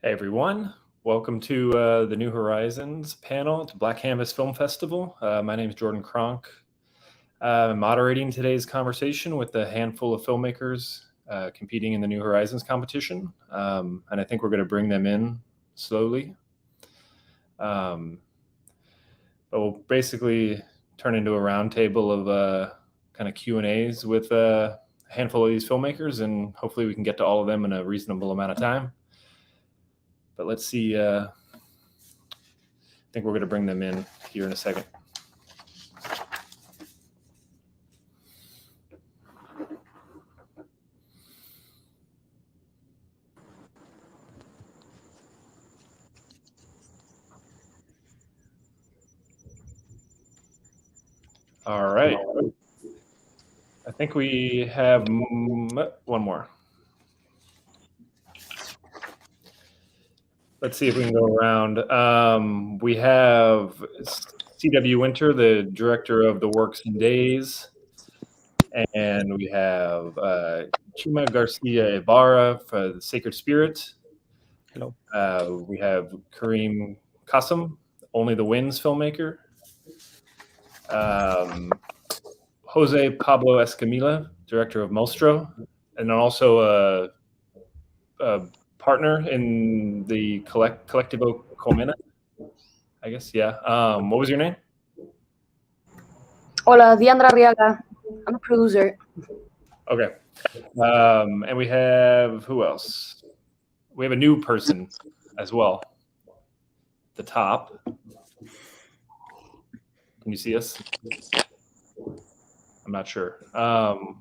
Hey everyone, welcome to the New Horizons panel at the Black Canvas Film Festival. My name is Jordan Cronk. I'm moderating today's conversation with a handful of filmmakers competing in the New Horizons competition, and I think we're going to bring them in slowly. But we'll basically turn into a roundtable of kind of Q&As with a handful of these filmmakers, and hopefully we can get to all of them in a reasonable amount of time. But let's see, I think we're going to bring them in here in a second. All right. I think we have one more. Let's see if we can go around. We have C.W. Winter, the director of The Works and Days. And we have Chema García Ibarra for The Sacred Spirit. Hello. We have Karim Kassem, Only the Winds filmmaker. Jose Pablo Escamilla, director of Mostro. And then also a partner in the Colectivo Comena, I guess, yeah. What was your name? Hola, Diandra Arriaga. I'm a producer. Okay. And we have, who else? We have a new person as well. The top. Can you see us? I'm not sure.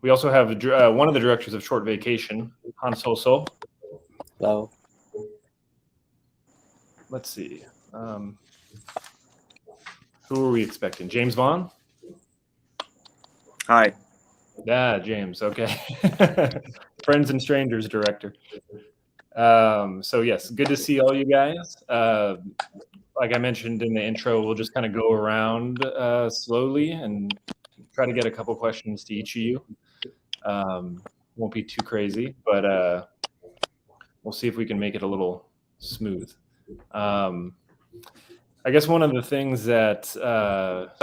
We also have one of the directors of Short Vacation, Hansol. Hello. Let's see. Who are we expecting? James Vaughan? Hi. Yeah, James. Okay. Friends and Strangers director. So yes, good to see all you guys. Like I mentioned in the intro, we'll just kind of go around slowly and try to get a couple questions to each of you. Won't be too crazy, but we'll see if we can make it a little smooth. I guess one of the things that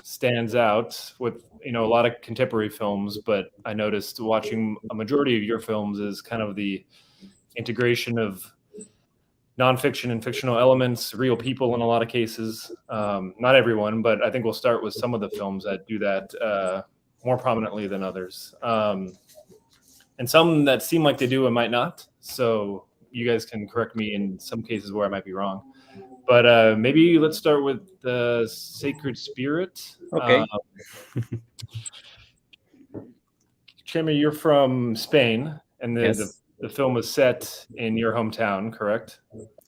stands out with a lot of contemporary films, but I noticed watching a majority of your films is kind of the integration of nonfiction and fictional elements, real people in a lot of cases. Not everyone, but I think we'll start with some of the films that do that more prominently than others. And some that seem like they do and might not. So you guys can correct me in some cases where I might be wrong. But maybe let's start with The Sacred Spirit. Okay. Chema, you're from Spain, and Yes. the film was set in your hometown, correct?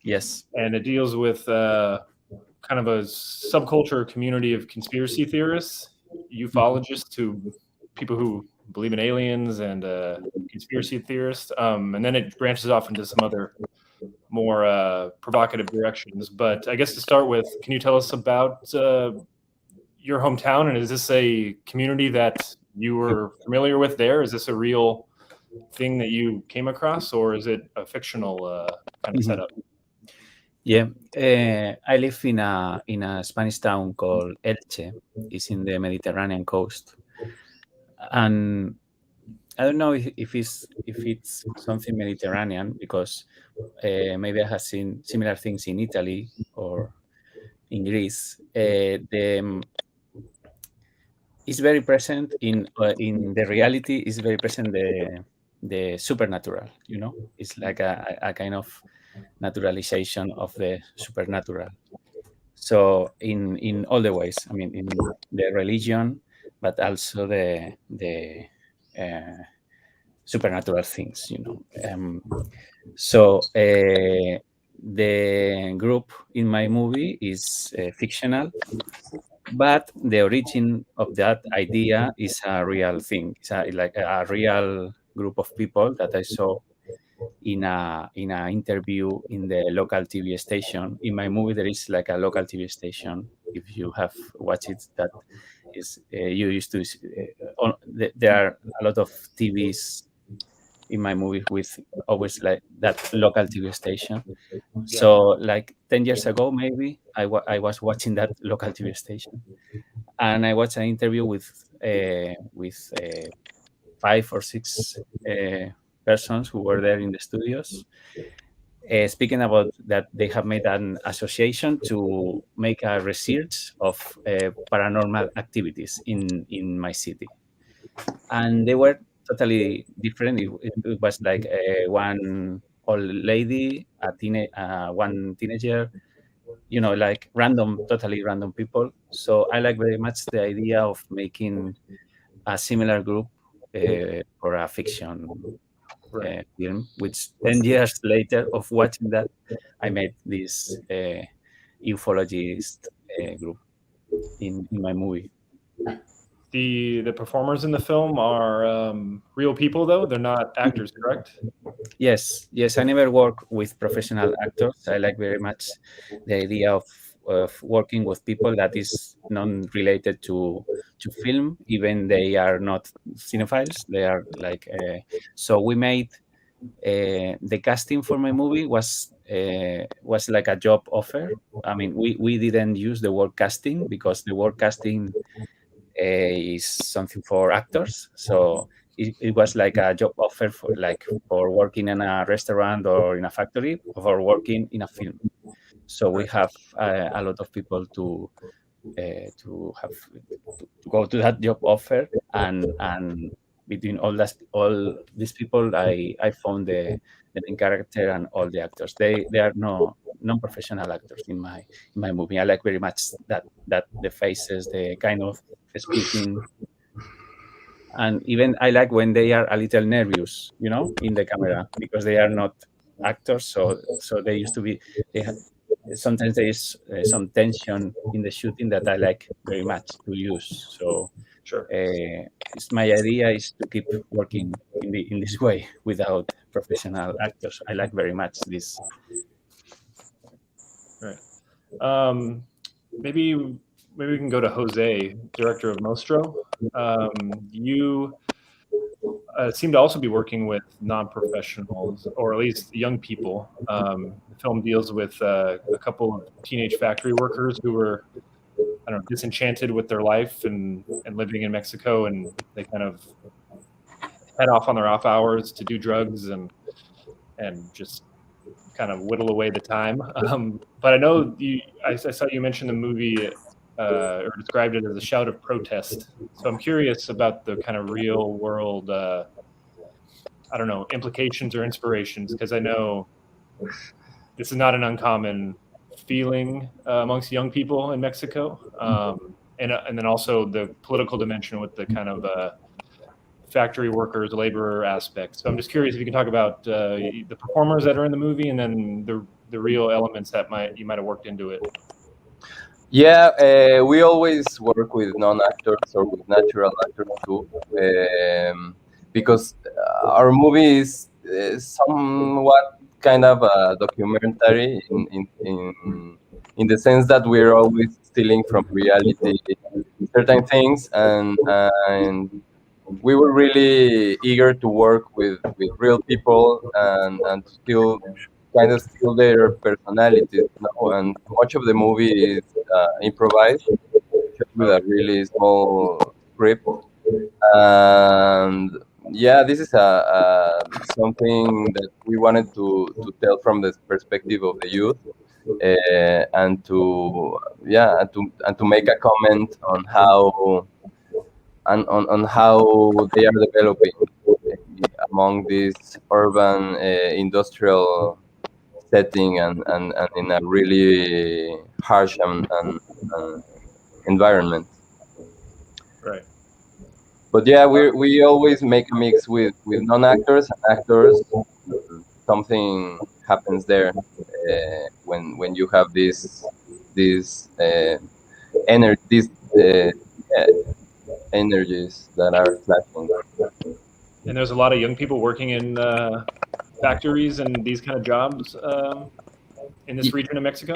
Yes. And it deals with kind of a subculture community of conspiracy theorists, ufologists, people who believe in aliens and conspiracy theorists. And then it branches off into some other more provocative directions. But I guess to start with, can you tell us about your hometown? And is this a community that you were familiar with there? Is this a real thing that you came across, or is it a fictional kind of setup? Yeah, I live in a Spanish town called Elche. It's in the Mediterranean coast, and I don't know if it's something Mediterranean because maybe I have seen similar things in Italy or in Greece. It's very present in the reality. Is very present the supernatural. It's like a kind of naturalization of the supernatural. So in all the ways, I mean, in the religion, but also the supernatural things, So the group in my movie is fictional, but the origin of that idea is a real thing. It's like a real group of people that I saw in a interview in the local TV station. In my movie, there is like a local TV station. If you have watched it, that is you used to. There are a lot of TVs in my movies with always like that local TV station. So like 10 years ago, maybe I was watching that local TV station, and I watched an interview with 5 or 6 persons who were there in the studios, speaking about that they have made an association to make a research of paranormal activities in my city, and they were totally different. It was like one old lady, one teenager, like totally random people. So I like very much the idea of making a similar group for a fiction film, which 10 years later of watching that, I made this ufologist group in my movie. The performers in the film are real people, though they're not actors, correct? Yes. I never work with professional actors. I like very much the idea of working with people that is non-related to film, even they are not cinephiles. They are like so we made the casting for my movie was like a job offer. I mean, we didn't use the word casting because the word casting is something for actors. So it was like a job offer for working in a restaurant or in a factory or working in a film. So we have a lot of people to go to that job offer, and between all these people, I found the main character and all the actors. They are no non-professional actors in my movie. I like very much that the faces, the kind of speaking, and even I like when they are a little nervous, in the camera, because they are not actors. So they used to be. Sometimes there is some tension in the shooting that I like very much to use. So Sure. my idea is to keep working in this way without professional actors. I like very much this. Right. Maybe we can go to Jose, director of Mostro. You seem to also be working with non-professionals, or at least young people. The film deals with a couple of teenage factory workers who were, I don't know, disenchanted with their life and living in Mexico, and they kind of head off on their off hours to do drugs and just kind of whittle away the time. But I know I saw you mention the movie or described it as a shout of protest. So I'm curious about the kind of real world, I don't know, implications or inspirations, because I know this is not an uncommon feeling amongst young people in Mexico. And then also the political dimension with the kind of factory workers, laborer aspect. So I'm just curious if you can talk about the performers that are in the movie, and then the real elements that you might have worked into it. Yeah, we always work with non-actors or with natural actors too, because our movie is somewhat kind of a documentary in the sense that we're always stealing from reality certain things, and we were really eager to work with real people and still kind of steal their personalities. And much of the movie is improvised, just with a really small script. And yeah, this is something that we wanted to tell from the perspective of the youth, and to make a comment on how on how they are developing among this urban industrial setting and in a really harsh and environment. Right. But yeah, we always make a mix with non-actors and actors. Something happens there when you have these energy these energies that are clashing. And there's a lot of young people working in factories and these kind of jobs in this region of Mexico.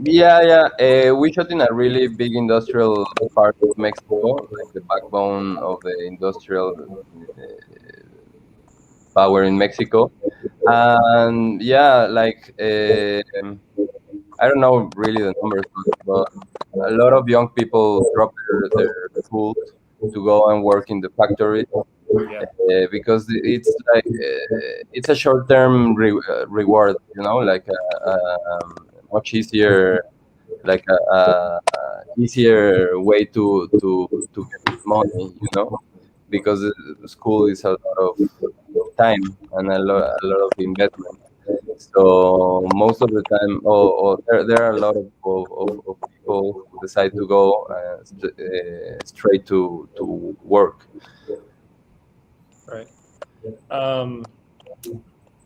Yeah. We shot in a really big industrial part of Mexico, like the backbone of the industrial power in Mexico. And yeah, like I don't know really the numbers, but a lot of young people drop their schools to go and work in the factory, Yeah. because it's like it's a short-term reward, you know, like much easier, like a easier way to get money, you know, because school is a lot of time and a lot of investment. So most of the time, there are a lot of people who decide to go straight to work. Right.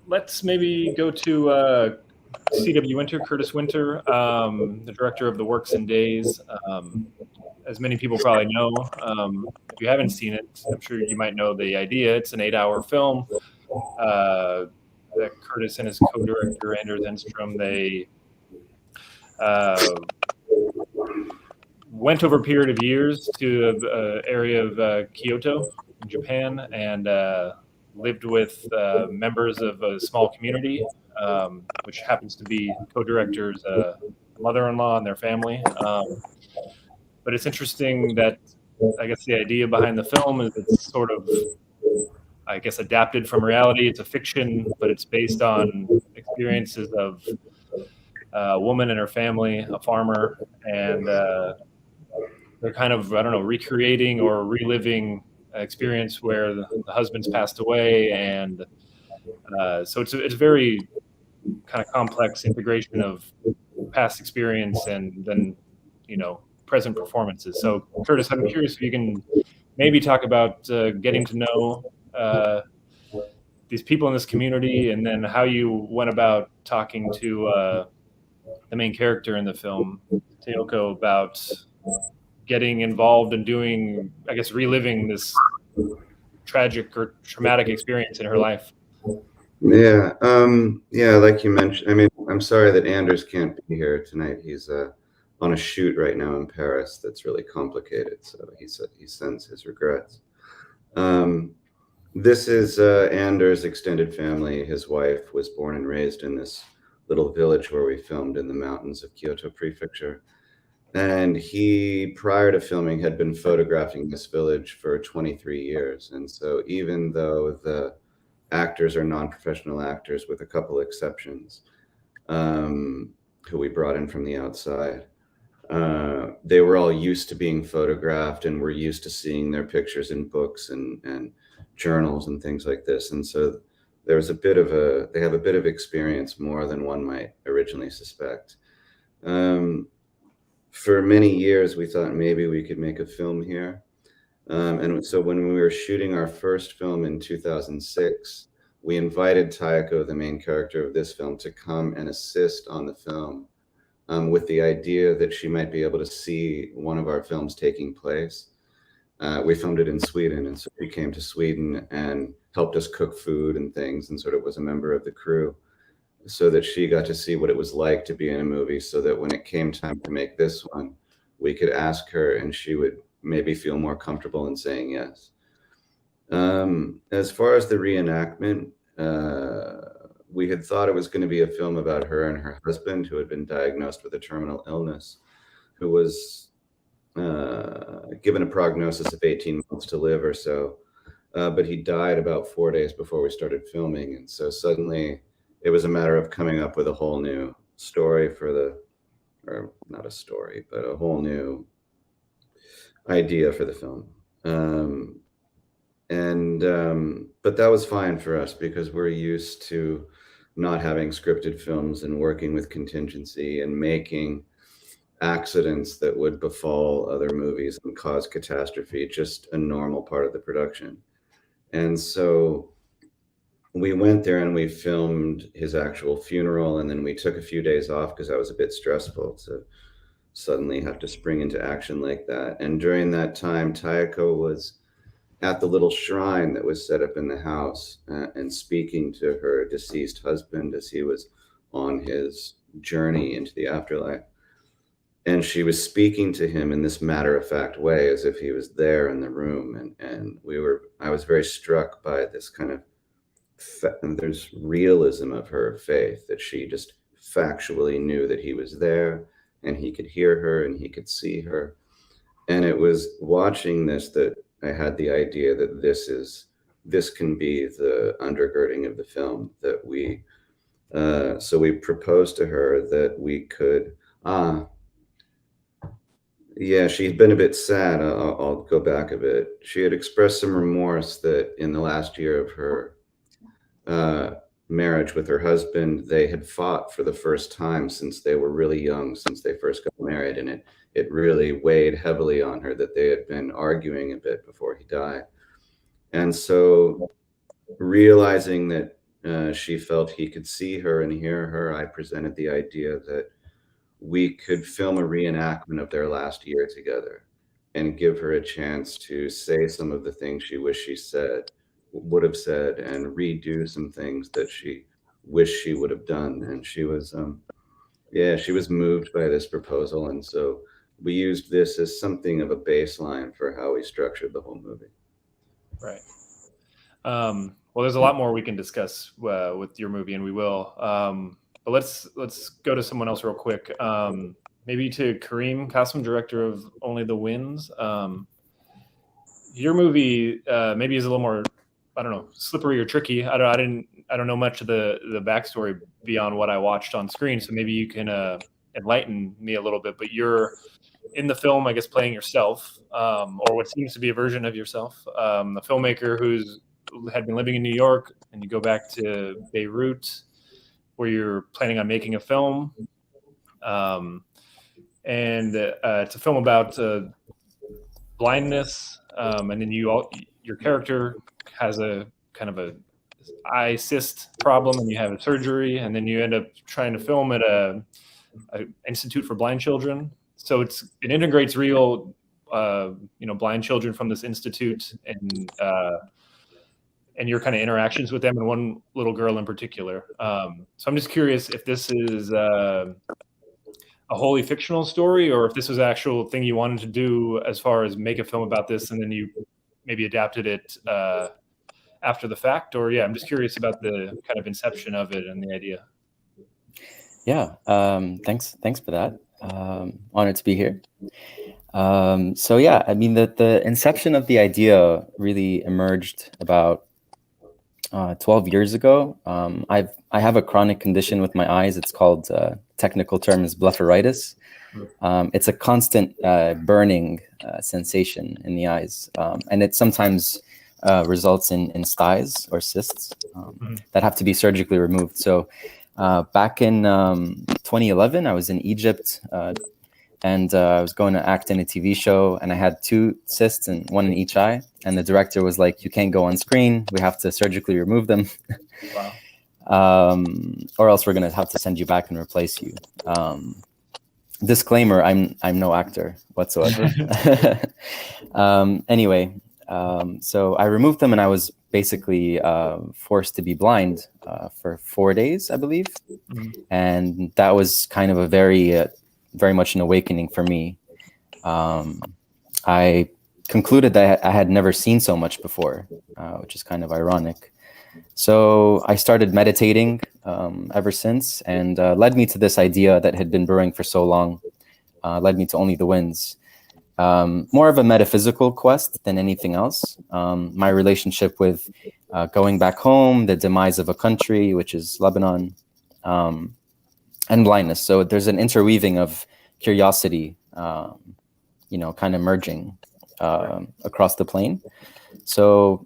Let's maybe go to C.W. Winter, Curtis Winter, the director of The Works and Days. As many people probably know, if you haven't seen it, I'm sure you might know the idea. It's an 8-hour film that Curtis and his co-director Anders Enstrom, they went over a period of years to the area of Kyoto in Japan and lived with members of a small community, which happens to be co-director's mother-in-law and their family. But it's interesting that I guess the idea behind the film is it's sort of, I guess, adapted from reality. It's a fiction, but it's based on experiences of a woman and her family, a farmer, and they're kind of, I don't know, recreating or reliving an experience where the husband's passed away, and so it's a very kind of complex integration of past experience and then, you know, present performances. So Curtis, I'm curious if you can maybe talk about getting to know these people in this community, and then how you went about talking to the main character in the film, Teoko, about getting involved and doing, I guess, reliving this tragic or traumatic experience in her life. Yeah, yeah, like you mentioned, I mean, I'm sorry that Anders can't be here tonight. He's on a shoot right now in Paris that's really complicated, so he sends his regrets. This is Anders' extended family. His wife was born and raised in this little village where we filmed in the mountains of Kyoto Prefecture. And he, prior to filming, had been photographing this village for 23 years. And so even though the actors are non-professional actors, with a couple exceptions, who we brought in from the outside, they were all used to being photographed and were used to seeing their pictures in books and journals and things like this. And so they have a bit of experience, more than one might originally suspect. For many years, we thought maybe we could make a film here. And so when we were shooting our first film in 2006, we invited Taeko, the main character of this film, to come and assist on the film, with the idea that she might be able to see one of our films taking place. We filmed it in Sweden, and so she came to Sweden and helped us cook food and things, and sort of was a member of the crew, so that she got to see what it was like to be in a movie, so that when it came time to make this one, we could ask her and she would maybe feel more comfortable in saying yes. As far as the reenactment, we had thought it was going to be a film about her and her husband, who had been diagnosed with a terminal illness, who was given a prognosis of 18 months to live or so. But he died about 4 days before we started filming. And so suddenly it was a matter of coming up with a whole new story or not a story, but a whole new idea for the film. But that was fine for us, because we're used to not having scripted films and working with contingency and making accidents that would befall other movies and cause catastrophe just a normal part of the production. And so we went there and we filmed his actual funeral, and then we took a few days off because that was a bit stressful to suddenly have to spring into action like that. And during that time, Taeko was at the little shrine that was set up in the house, and speaking to her deceased husband as he was on his journey into the afterlife. And she was speaking to him in this matter-of-fact way, as if he was there in the room. And I was very struck by this kind of there's realism of her faith, that she just factually knew that he was there and he could hear her and he could see her. And it was watching this that I had the idea that this can be the undergirding of the film, that so we proposed to her that we could, yeah, she'd been a bit sad. I'll go back a bit. She had expressed some remorse that in the last year of her marriage with her husband, they had fought for the first time since they were really young, since they first got married. And it really weighed heavily on her that they had been arguing a bit before he died. And so realizing that she felt he could see her and hear her, I presented the idea that we could film a reenactment of their last year together and give her a chance to say some of the things she wished she would have said, and redo some things that she wished she would have done. And she was, she was moved by this proposal. And so we used this as something of a baseline for how we structured the whole movie. Right. Well, there's a lot more we can discuss with your movie, and we will. But let's go to someone else real quick. Maybe to Karim, Kassem, director of Only the Winds. Your movie maybe is a little more, I don't know, slippery or tricky. I don't know much of the backstory beyond what I watched on screen. So maybe you can enlighten me a little bit. But you're in the film, I guess, playing yourself, or what seems to be a version of yourself, a filmmaker who's had been living in New York, and you go back to Beirut, where you're planning on making a film, and it's a film about blindness, and then your character has a kind of a eye cyst problem, and you have a surgery, and then you end up trying to film at a institute for blind children. So it integrates real blind children from this institute, and your kind of interactions with them, and one little girl in particular. So I'm just curious if this is a wholly fictional story, or if this was an actual thing you wanted to do as far as make a film about this, and then you maybe adapted it after the fact. Or I'm just curious about the kind of inception of it and the idea. Yeah, thanks for that. Honored to be here. So yeah, I mean, the inception of the idea really emerged about 12 years ago. I have a chronic condition with my eyes. It's called, technical term is blepharitis. It's a constant burning sensation in the eyes, and it sometimes results in styes or cysts that have to be surgically removed. So back in 2011, I was in Egypt, and I was going to act in a TV show, and I had 2 cysts, and one in each eye. And the director was like, "You can't go on screen. We have to surgically remove them, or else we're gonna have to send you back and replace you." Disclaimer: I'm no actor whatsoever. Anyway, so I removed them, and I was basically forced to be blind for 4 days, I believe, and that was kind of a very much an awakening for me. I concluded that I had never seen so much before, which is kind of ironic. So I started meditating ever since, and led me to this idea that had been brewing for so long, led me to Only the Winds. More of a metaphysical quest than anything else. My relationship with going back home, the demise of a country, which is Lebanon, and blindness. So there's an interweaving of curiosity, kind of merging across the plane. So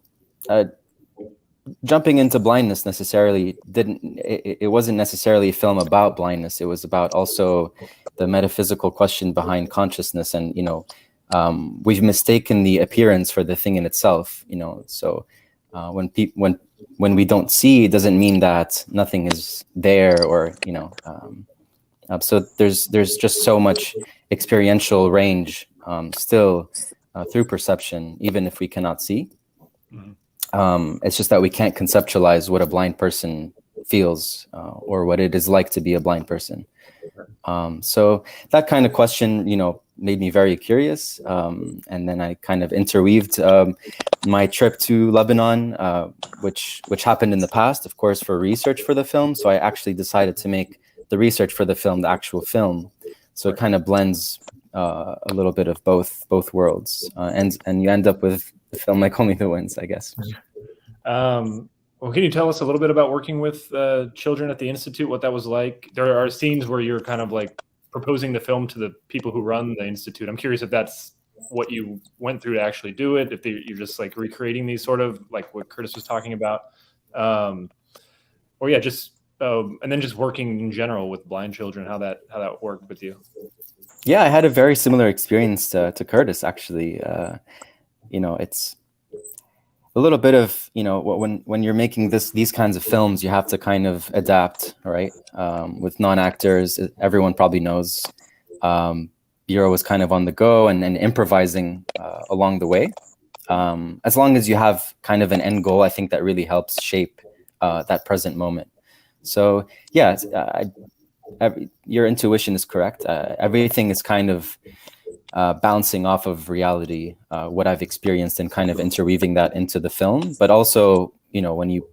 jumping into blindness necessarily it wasn't necessarily a film about blindness. It was about also the metaphysical question behind consciousness, and we've mistaken the appearance for the thing in itself. So when we don't see, it doesn't mean that nothing is there, or so there's just so much experiential range still through perception, even if we cannot see. It's just that we can't conceptualize what a blind person feels, or what it is like to be a blind person. So that kind of question, made me very curious. And then I kind of interweaved my trip to Lebanon, which happened in the past, of course, for research for the film. So I actually decided to make the research for the film the actual film. So it kind of blends a little bit of both worlds, and you end up with a film like Only the Winds, I guess. Well, can you tell us a little bit about working with children at the Institute, what that was like? There are scenes where you're kind of like proposing the film to the people who run the Institute. I'm curious if that's what you went through to actually do it, if you're just like recreating these sort of like what Curtis was talking about. Or yeah, just and then just working in general with blind children, how that worked with you. Yeah, I had a very similar experience to Curtis, actually. It's a little bit of, when you're making these kinds of films, you have to kind of adapt, right? With non-actors, everyone probably knows Bureau was kind of on the go and improvising along the way. As long as you have kind of an end goal, I think that really helps shape that present moment. So yeah, your intuition is correct. Everything is kind of bouncing off of reality, what I've experienced, and kind of interweaving that into the film. But also, when you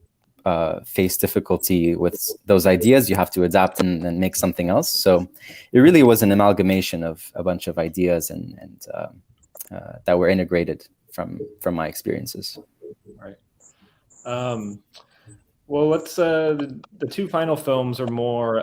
face difficulty with those ideas, you have to adapt and make something else. So it really was an amalgamation of a bunch of ideas and that were integrated from my experiences. Right. Well, let's the two final films are more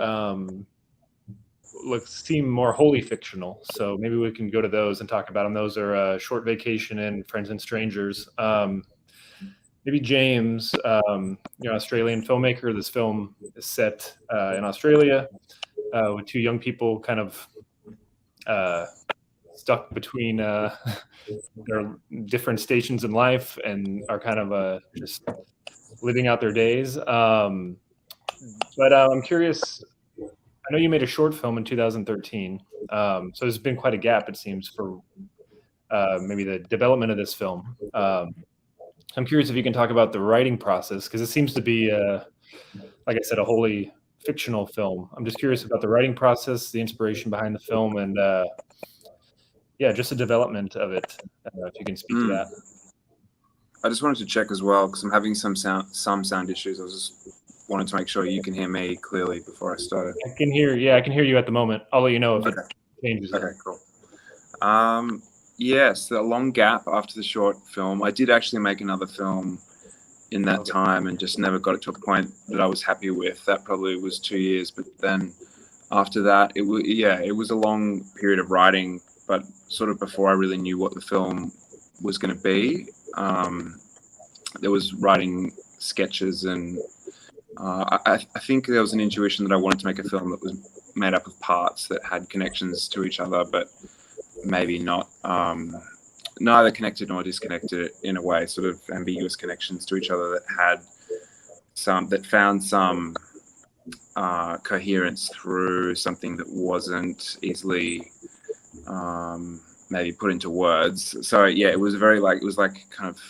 seem more wholly fictional, so maybe we can go to those and talk about them. Those are Short Vacation and Friends and Strangers. Maybe James, Australian filmmaker. This film is set in Australia with two young people kind of stuck between their different stations in life and are kind of just living out their days. But I'm curious, I know you made a short film in 2013, so there's been quite a gap, it seems, for maybe the development of this film. I'm curious if you can talk about the writing process, because it seems to be, like I said, a wholly fictional film. I'm just curious about the writing process, the inspiration behind the film, and just the development of it, if you can speak to that. I just wanted to check as well, because I'm having some sound issues. I was just wanted to make sure you can hear me clearly before I started. I can hear you at the moment. I'll let you know if it changes. Okay, cool. Yes, the long gap after the short film. I did actually make another film in that time and just never got it to a point that I was happy with. That probably was 2 years, but then after that, it was a long period of writing, but sort of before I really knew what the film was going to be. There was writing sketches, and I think there was an intuition that I wanted to make a film that was made up of parts that had connections to each other, but maybe not neither connected nor disconnected in a way, sort of ambiguous connections to each other that found some coherence through something that wasn't easily maybe put into words. So yeah, it was like kind of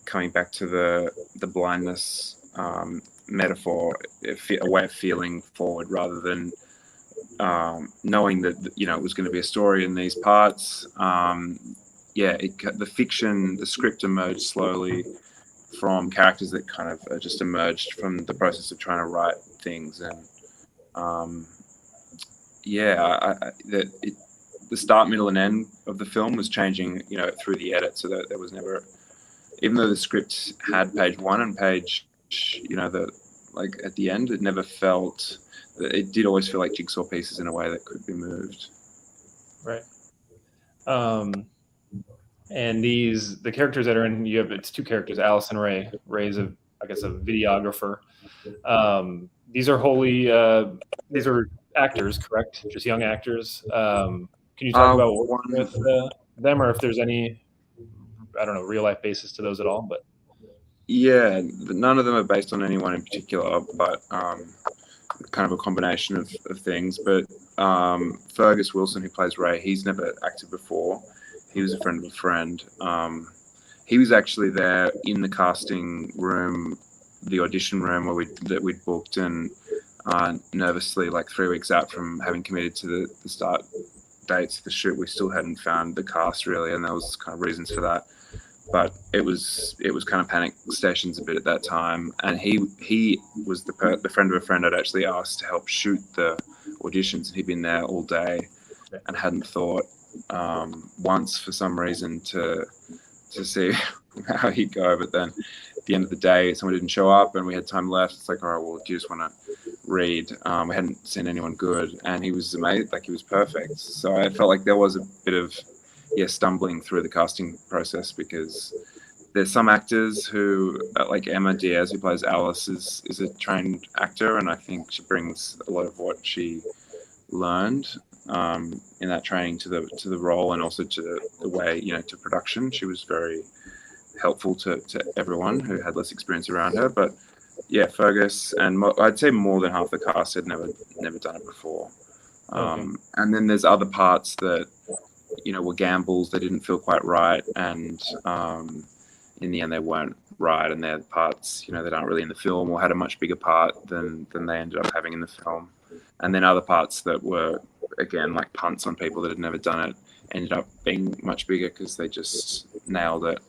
coming back to the blindness metaphor, a way of feeling forward rather than knowing that it was going to be a story in these parts. The fiction, the script emerged slowly from characters that kind of just emerged from the process of trying to write things, and the start, middle, and end of the film was changing, through the edit, so that there was never, even though the script had page one and page, at the end, it never felt. It did always feel like jigsaw pieces in a way that could be moved. Right. And the characters that are in, it's two characters, Alice and Ray. Ray's a videographer. These are actors, correct? Just young actors. Can you talk about working with them, or if there's any, real life basis to those at all? But yeah, none of them are based on anyone in particular, but kind of a combination of things. But Fergus Wilson, who plays Ray, he's never acted before. He was a friend of a friend. He was actually there in the casting room, the audition room that we'd booked, and nervously, like 3 weeks out from having committed to the dates of the shoot, we still hadn't found the cast really, and there was kind of reasons for that. But it was kind of panic stations a bit at that time, and he was the friend of a friend I'd actually asked to help shoot the auditions, and he'd been there all day, and hadn't thought once for some reason to see how he'd go. But then at the end of the day, someone didn't show up, and we had time left. It's like, all right, well, do you just want to read? We hadn't seen anyone good, and he was amazing. Like, he was perfect. So I felt like there was a bit of stumbling through the casting process, because there's some actors who, like Emma Diaz, who plays Alice, is a trained actor, and I think she brings a lot of what she learned in that training to the role, and also to the way, to production. She was very helpful to everyone who had less experience around her. But yeah, Fergus and I'd say more than half the cast had never done it before. And then there's other parts that were gambles. They didn't feel quite right, and in the end they weren't right, and they're parts that aren't really in the film, or had a much bigger part than they ended up having in the film. And then other parts that were, again, like punts on people that had never done it, ended up being much bigger because they just nailed it.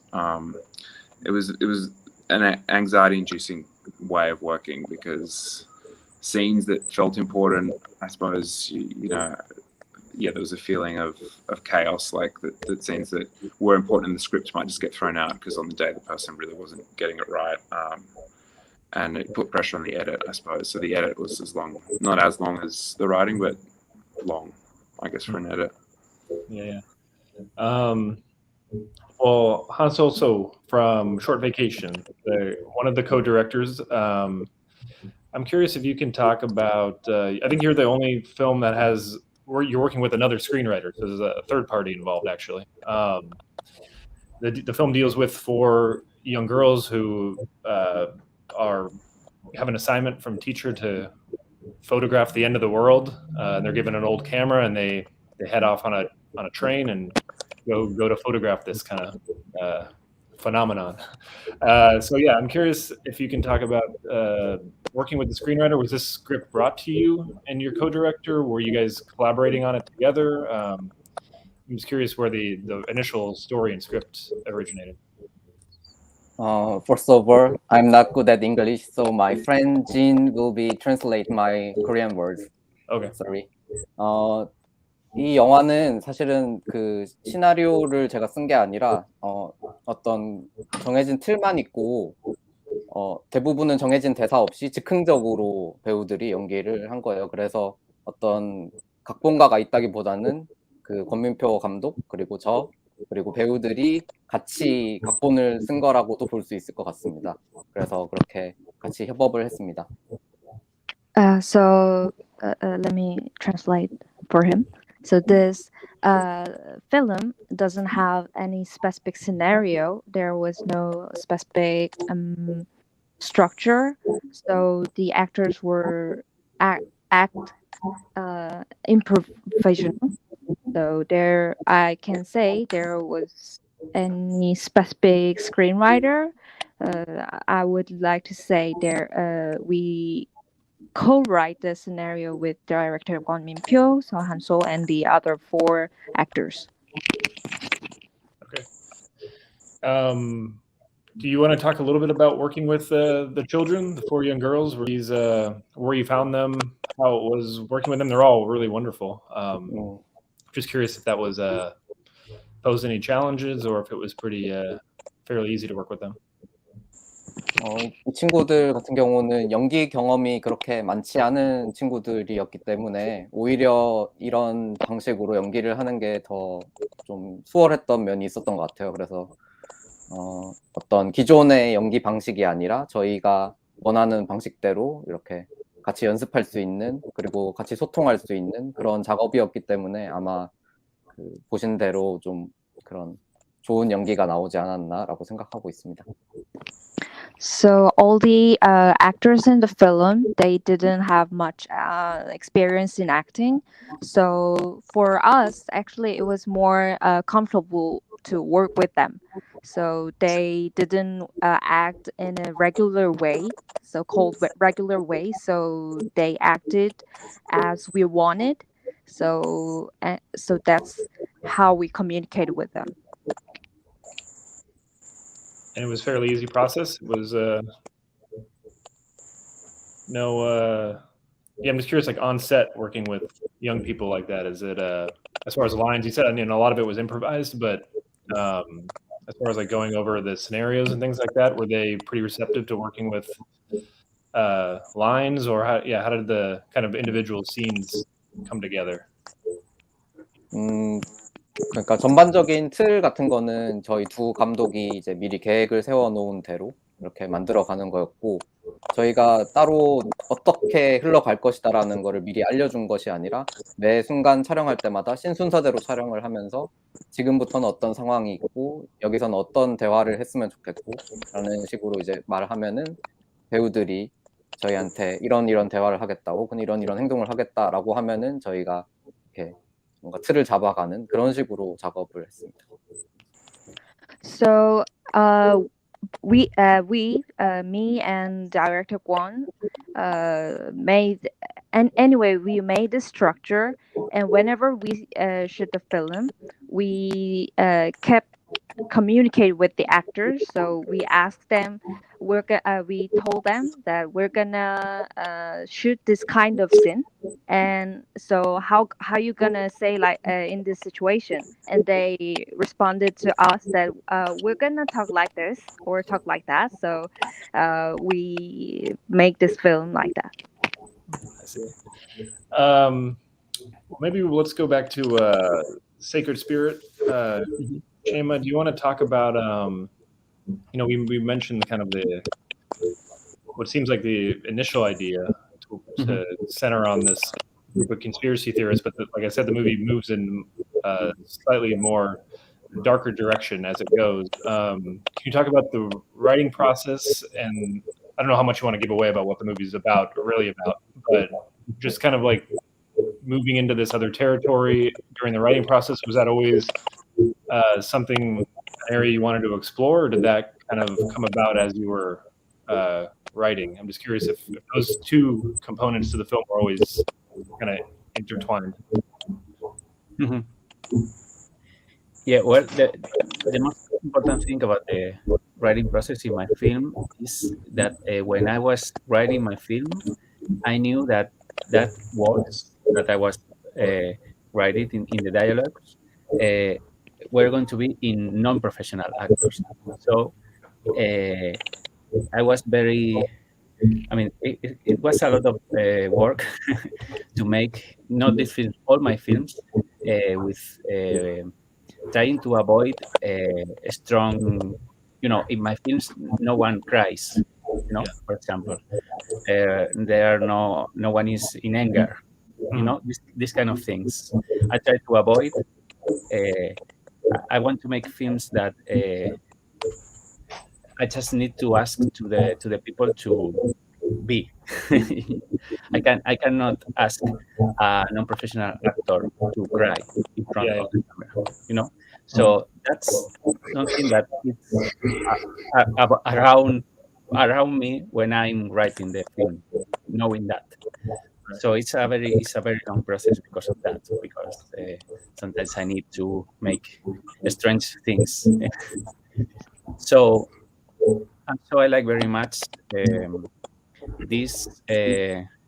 It was an anxiety-inducing way of working, because scenes that felt important, I suppose, there was a feeling of chaos, like that scenes that were important in the script might just get thrown out because on the day the person really wasn't getting it right. And it put pressure on the edit, I suppose. So the edit was not as long as the writing, but long, I guess, for an edit. Yeah. Well, Hansol, so from Short Vacation, one of the co-directors, I'm curious if you can talk about, I think you're the only film that has, where you're working with another screenwriter, so there's a third party involved, actually. The film deals with 4 young girls who have an assignment from teacher to photograph the end of the world. They're given an old camera, and they head off on a train and go to photograph this kind of phenomenon. So yeah, I'm curious if you can talk about working with the screenwriter. Was this script brought to you and your co-director? Were you guys collaborating on it together? I'm just curious where the initial story and script originated. First of all, I'm not good at English, so my friend Jin will be translate my Korean words. Okay. Sorry. 이 영화는 사실은 그 시나리오를 제가 쓴 게 아니라 어떤 정해진 틀만 있고 대부분은 정해진 대사 없이 즉흥적으로 배우들이 연기를 한 거예요. 그래서 어떤 각본가가 있다기보다는 그 권민표 감독 그리고 그리고 배우들이 같이 각본을 쓴 거라고도 볼 수 있을 것 같습니다. 그래서 그렇게 같이 협업을 했습니다. So let me translate for him. So this film doesn't have any specific scenario. There was no specific structure. So the actors were act improvisational. So I can say there was any specific screenwriter. I would like to say we co-write the scenario with director Kwon Min-pyo, So Hansol, and the other 4 actors. Okay. Do you want to talk a little bit about working with the children, the 4 young girls? Where you found them, how it was working with them? They're all really wonderful. Just curious if that was posed any challenges, or if it was pretty fairly easy to work with them. 이 친구들 같은 경우는 연기 경험이 그렇게 많지 않은 친구들이었기 때문에 오히려 이런 방식으로 연기를 하는 게 더 좀 수월했던 면이 있었던 것 같아요. 그래서 어떤 기존의 연기 방식이 아니라 저희가 원하는 방식대로 이렇게 같이 연습할 수 있는, 그리고 같이 소통할 수 있는 그런 작업이었기 때문에 아마 보신 대로 좀 그런 좋은 연기가 나오지 않았나라고 생각하고 있습니다. So all the actors in the film, they didn't have much experience in acting. So for us, actually, it was more comfortable to work with them. So they didn't act in a regular way, so-called regular way. So they acted as we wanted. So so that's how we communicate with them. And it was a fairly easy process. It was yeah, I'm just curious, like on set working with young people like that, is it as far as lines, you said, I mean, a lot of it was improvised, but as far as like going over the scenarios and things like that, were they pretty receptive to working with lines, or how did the kind of individual scenes come together? 그러니까 전반적인 틀 같은 거는 저희 두 감독이 이제 미리 계획을 세워놓은 대로 이렇게 만들어가는 거였고, 저희가 따로 어떻게 흘러갈 것이다라는 거를 미리 알려준 것이 아니라 매 순간 촬영할 때마다 신순서대로 촬영을 하면서 지금부터는 어떤 상황이 있고 여기서는 어떤 대화를 했으면 좋겠고 라는 식으로 이제 말하면은 배우들이 저희한테 이런 대화를 하겠다 혹은 이런 행동을 하겠다라고 하면은 저희가 이렇게 뭔가 틀을 잡아가는 그런 식으로 작업을 했습니다. So me and director Kwon made, and anyway we made the structure, and whenever we shoot the film, we kept communicate with the actors. So we asked them, we told them that we're gonna shoot this kind of scene, and so how you gonna say like in this situation, and they responded to us that we're gonna talk like this or talk like that. So we make this film like that. I see. Maybe let's go back to Sacred Spirit. Chema, do you want to talk about, we mentioned kind of what seems like the initial idea to center on this group of conspiracy theorists, but like I said, the movie moves in slightly more darker direction as it goes. Can you talk about the writing process? And I don't know how much you want to give away about what the movie's about, or really about, but just kind of like moving into this other territory during the writing process, was that always something, an area you wanted to explore, or did that kind of come about as you were writing? I'm just curious if those two components to the film were always kind of intertwined. Yeah, well, the most important thing about the writing process in my film is that when I was writing my film, I knew that words that I was writing in the dialogues were going to be in non-professional actors. So I was very, I mean, it was a lot of work to make not this film, all my films with trying to avoid a strong, in my films, no one cries, for example. No one is in anger, this kind of things. I try to avoid. I want to make films that I just need to ask to the people to be. I cannot ask a non-professional actor to cry in front of the camera, So that's something that is around me when I'm writing the film, knowing that. So it's a very long process because of that. Because sometimes I need to make strange things. So I like very much this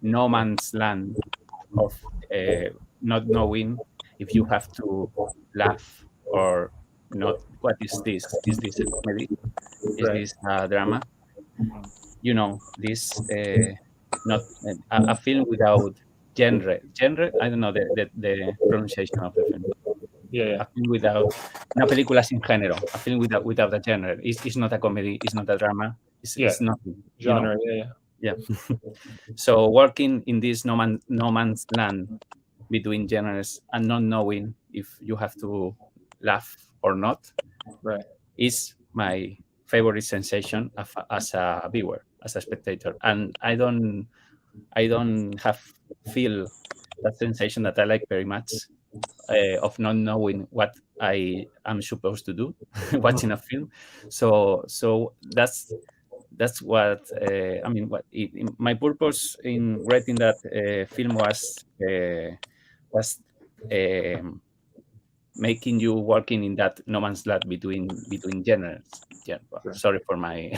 no man's land of not knowing if you have to laugh or not. What is this? Is this a comedy? Is this a drama? This not a film without genre. I don't know the pronunciation of the film. A film without, una película sin género. A film without a genre. It's not a comedy. It's not a drama. It's nothing. Genre. Yeah. So working in this no man's land between genres and not knowing if you have to laugh or not, is my favorite sensation as a viewer, as a spectator, and I don't feel that sensation that I like very much of not knowing what I am supposed to do watching a film. So that's what I mean. My purpose in writing that film was was making you working in that no man's land between genres. Yeah, Sure. Sorry for my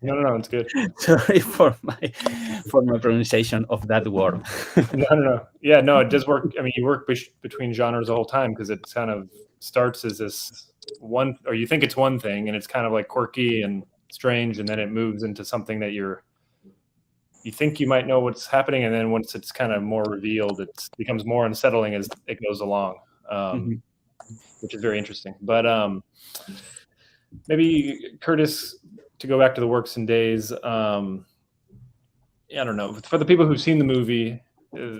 No, it's good. sorry for my pronunciation of that word. No. Yeah, no, it does work. I mean, you work between genres the whole time because it kind of starts as this one, or you think it's one thing, and it's kind of like quirky and strange, and then it moves into something that you think you might know what's happening, and then once it's kind of more revealed, it becomes more unsettling as it goes along, which is very interesting. But maybe Curtis, to go back to the works and days, I don't know. For the people who've seen the movie,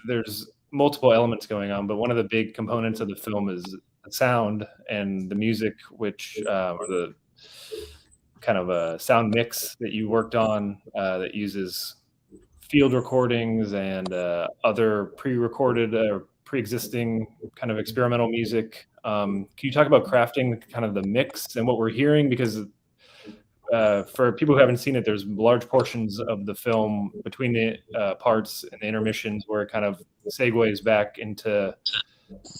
there's multiple elements going on, but one of the big components of the film is the sound and the music, which or the kind of a sound mix that you worked on that uses field recordings and other pre-recorded or pre-existing kind of experimental music. Can you talk about crafting kind of the mix and what we're hearing? Because for people who haven't seen it, there's large portions of the film between the parts and the intermissions where it kind of segues back into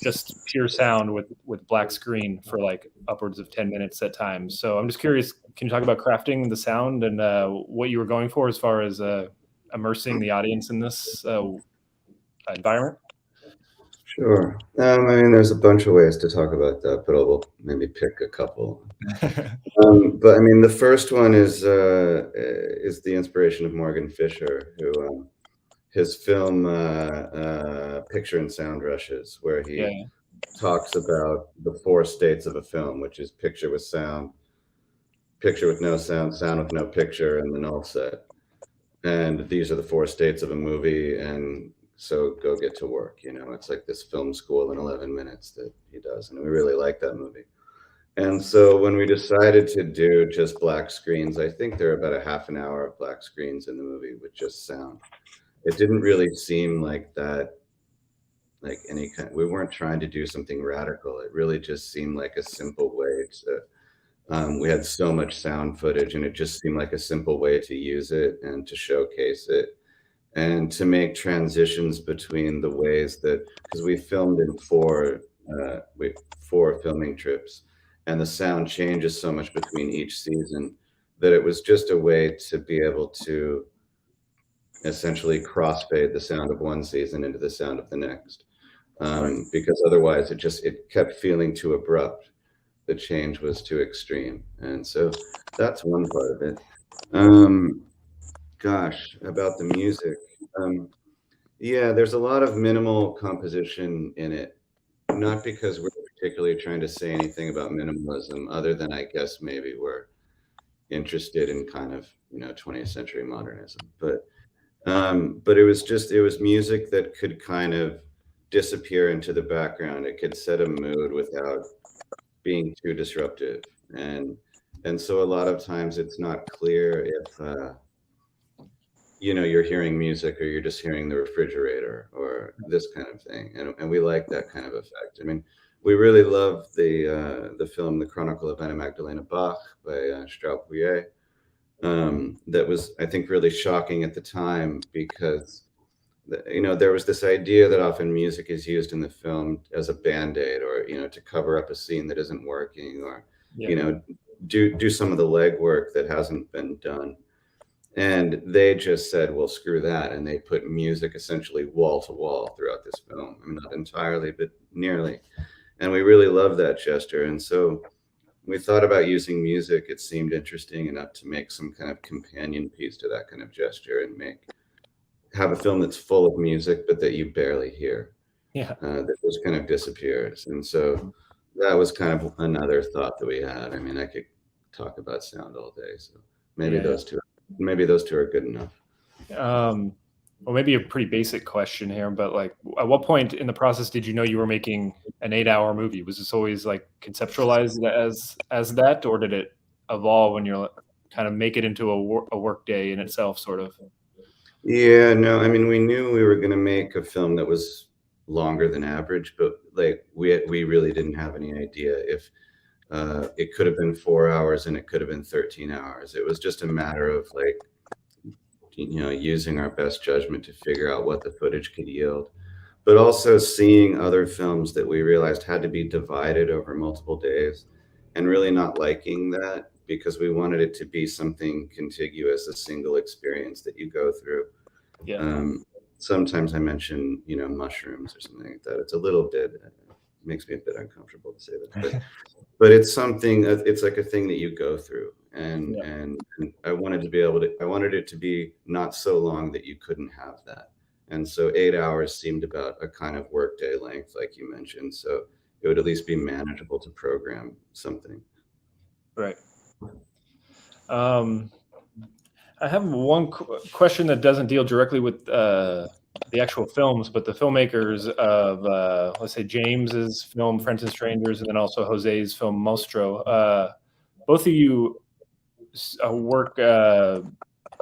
just pure sound with black screen for like upwards of 10 minutes at times. So I'm just curious, can you talk about crafting the sound and what you were going for as far as immersing the audience in this environment? Sure. I mean, there's a bunch of ways to talk about that, but I'll maybe pick a couple. But I mean, the first one is the inspiration of Morgan Fisher, who his film Picture and Sound Rushes, where he talks about the 4 states of a film, which is picture with sound, picture with no sound, sound with no picture, and the null set. And these are the 4 states of a movie, and so go get to work. You know, it's like this film school in 11 minutes that he does, and we really like that movie. And so when we decided to do just black screens, I think there are about a half an hour of black screens in the movie with just sound. It didn't really seem like that, like any kind, we weren't trying to do something radical. It really just seemed like a simple way to, we had so much sound footage, and it just seemed like a simple way to use it and to showcase it and to make transitions between the ways that, because we filmed in 4 filming trips, and the sound changes so much between each season that it was just a way to be able to essentially crossfade the sound of one season into the sound of the next, because otherwise it kept feeling too abrupt. The change was too extreme, and so that's one part of it. Gosh, about the music, yeah, there's a lot of minimal composition in it, not because we're particularly trying to say anything about minimalism, other than I guess maybe we're interested in kind of, you know, 20th century modernism, but it was music that could kind of disappear into the background. It could set a mood without being too disruptive, and so a lot of times it's not clear if you know, you're hearing music or you're just hearing the refrigerator or this kind of thing, and we like that kind of effect. I mean, we really love the film The Chronicle of Anna Magdalena Bach by Straub-Huillet. That was, I think, really shocking at the time, because you know, there was this idea that often music is used in the film as a band-aid, or, you know, to cover up a scene that isn't working, or you know, do some of the legwork that hasn't been done. And they just said, well, screw that, and they put music essentially wall to wall throughout this film. I mean, not entirely, but nearly. And we really love that gesture, and so we thought about using music. It seemed interesting enough to make some kind of companion piece to that kind of gesture, and have a film that's full of music, but that you barely hear. That just kind of disappears. And so that was kind of another thought that we had. I mean, I could talk about sound all day, so maybe those two are good enough. Well, maybe a pretty basic question here, but like, at what point in the process did you know you were making an 8-hour movie? Was this always like conceptualized as that, or did it evolve when you're kind of make it into a work day in itself, sort of? Yeah, no, I mean, we knew we were going to make a film that was longer than average, but like we really didn't have any idea if it could have been 4 hours and it could have been 13 hours. It was just a matter of, like, you know, using our best judgment to figure out what the footage could yield. but also seeing other films that we realized had to be divided over multiple days, and really not liking that, because we wanted it to be something contiguous, a single experience that you go through. Yeah. Sometimes I mention, mushrooms or something like that. It's a little bit, makes me a bit uncomfortable to say that, but it's something, it's like a thing that you go through. And I wanted it to be not so long that you couldn't have that. And so 8 hours seemed about a kind of workday length, like you mentioned. So it would at least be manageable to program something. Right. I have one question that doesn't deal directly with the actual films, but the filmmakers of, let's say, James's film Friends and Strangers, and then also Jose's film Mostro. Both of you work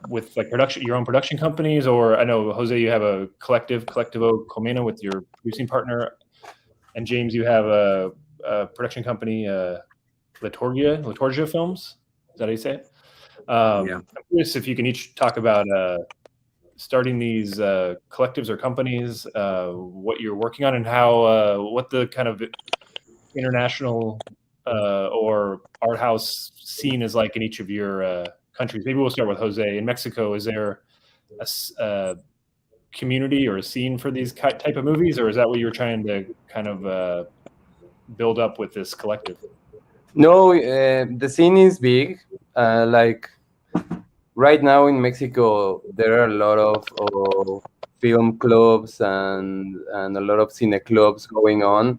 with like your own production companies, or I know, Jose, you have a Collectivo Comena with your producing partner, and James, you have a production company, Liturgia Films. Is that how you say it? I'm curious if you can each talk about starting these collectives or companies, what you're working on, and how what the kind of international or art house scene is like in each of your countries. Maybe we'll start with Jose. In Mexico, is there a community or a scene for these type of movies, or is that what you're trying to kind of build up with this collective? No, the scene is big. Like right now in Mexico, there are a lot of film clubs and a lot of cine clubs going on.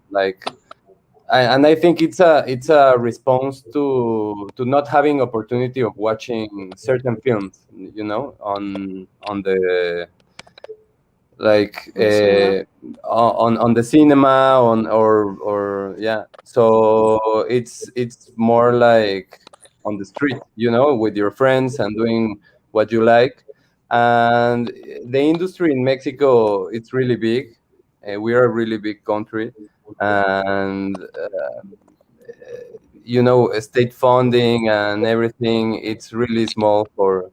And I think it's a response to not having opportunity of watching certain films, on the on the cinema, or yeah. So it's more like on the street, with your friends and doing what you like. And the industry in Mexico, it's really big. We are a really big country, and state funding and everything, it's really small for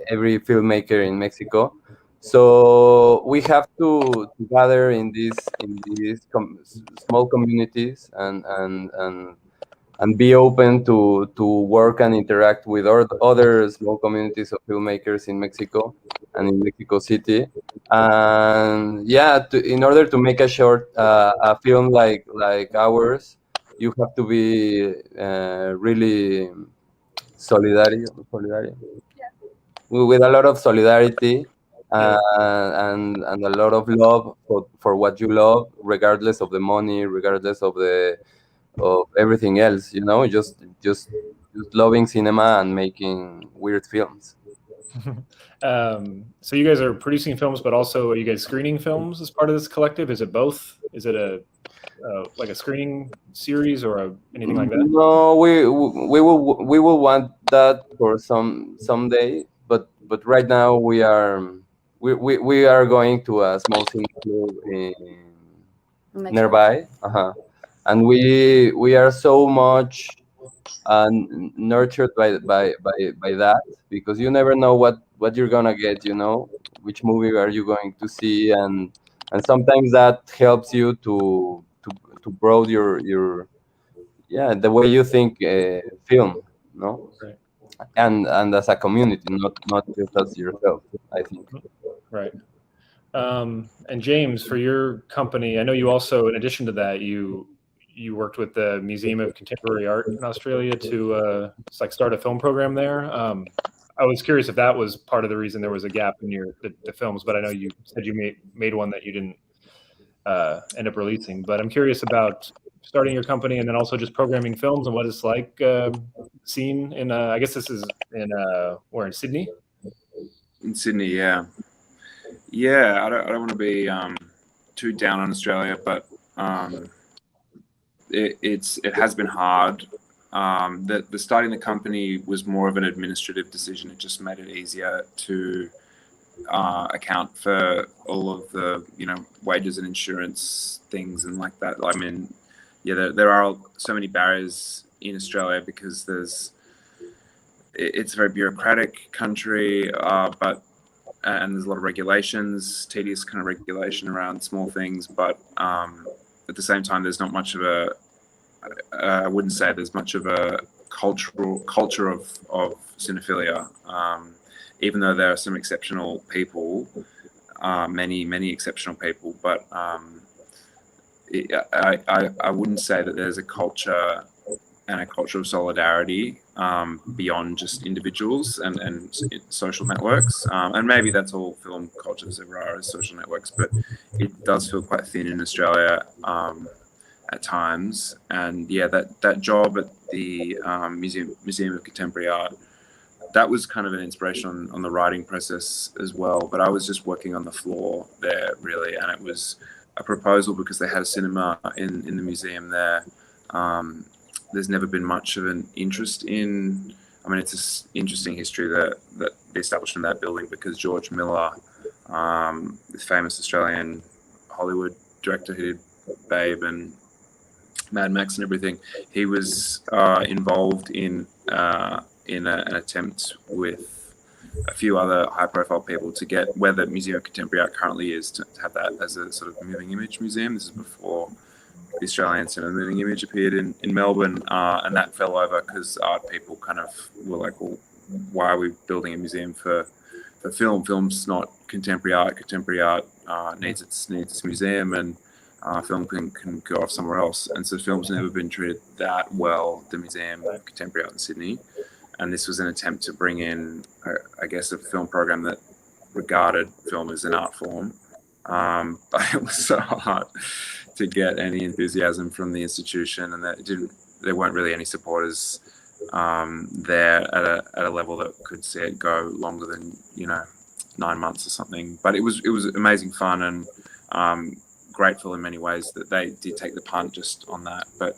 every filmmaker in Mexico. So we have to gather in these small communities, and be open to work and interact with other small communities of filmmakers in Mexico and in Mexico City. And yeah, in order to make a film like ours, you have to be really solidario, with a lot of solidarity, and a lot of love for what you love, regardless of the money, regardless of everything else. Just loving cinema and making weird films. So you guys are producing films, but also are you guys screening films as part of this collective? Is it both? Is it like a screening series or anything like that? No, we will want that for someday, but right now we are going to a small cinema club nearby, and we are so much nurtured by that, because you never know what you're gonna get, which movie are you going to see, and sometimes that helps you to broaden your the way you think film, no? Right. And as a community, not just as yourself, I think. Right. And James, for your company, I know you also, in addition to that, you worked with the Museum of Contemporary Art in Australia to start a film program there. I was curious if that was part of the reason there was a gap in the films, but I know you said you made one that you didn't end up releasing. But I'm curious about starting your company and then also just programming films and what it's like seen in, I guess this is in, where, in Sydney? In Sydney, yeah. Yeah, I don't want to be too down on Australia, but it has been hard. The starting the company was more of an administrative decision. It just made it easier to account for all of the wages and insurance things and like that. I mean, yeah, there are so many barriers in Australia because it's a very bureaucratic country, but and there's a lot of regulations, tedious kind of regulation around small things, but at the same time, there's not much of a, I wouldn't say there's much of a culture of cinephilia, even though there are some exceptional people, many exceptional people, but I wouldn't say that there's a culture and a culture of solidarity beyond just individuals and social networks. And maybe that's all film cultures ever are, is social networks, but it does feel quite thin in Australia at times. And yeah, that job at the Museum of Contemporary Art, that was kind of an inspiration on the writing process as well. But I was just working on the floor there, really, and it was a proposal because they had a cinema in the museum there. There's never been much of an interest in, I mean, it's an interesting history that the establishment of that building, because George Miller, the famous Australian Hollywood director who did Babe and Mad Max and everything, he was involved in an attempt with a few other high-profile people to get where the Museum of Contemporary Art currently is, to have that as a sort of moving image museum. This is before the Australian Cinema Moving Image appeared in Melbourne, and that fell over because art people kind of were like, well, why are we building a museum for film? Film's not contemporary art. Contemporary art needs its museum, and film can go off somewhere else. And so film's never been treated that well, the Museum of Contemporary Art in Sydney. And this was an attempt to bring in, I guess, a film program that regarded film as an art form. But it was so hard to get any enthusiasm from the institution, and that there weren't really any supporters there at a level that could see it go longer than 9 months or something. But it was amazing fun, and grateful in many ways that they did take the punt just on that. But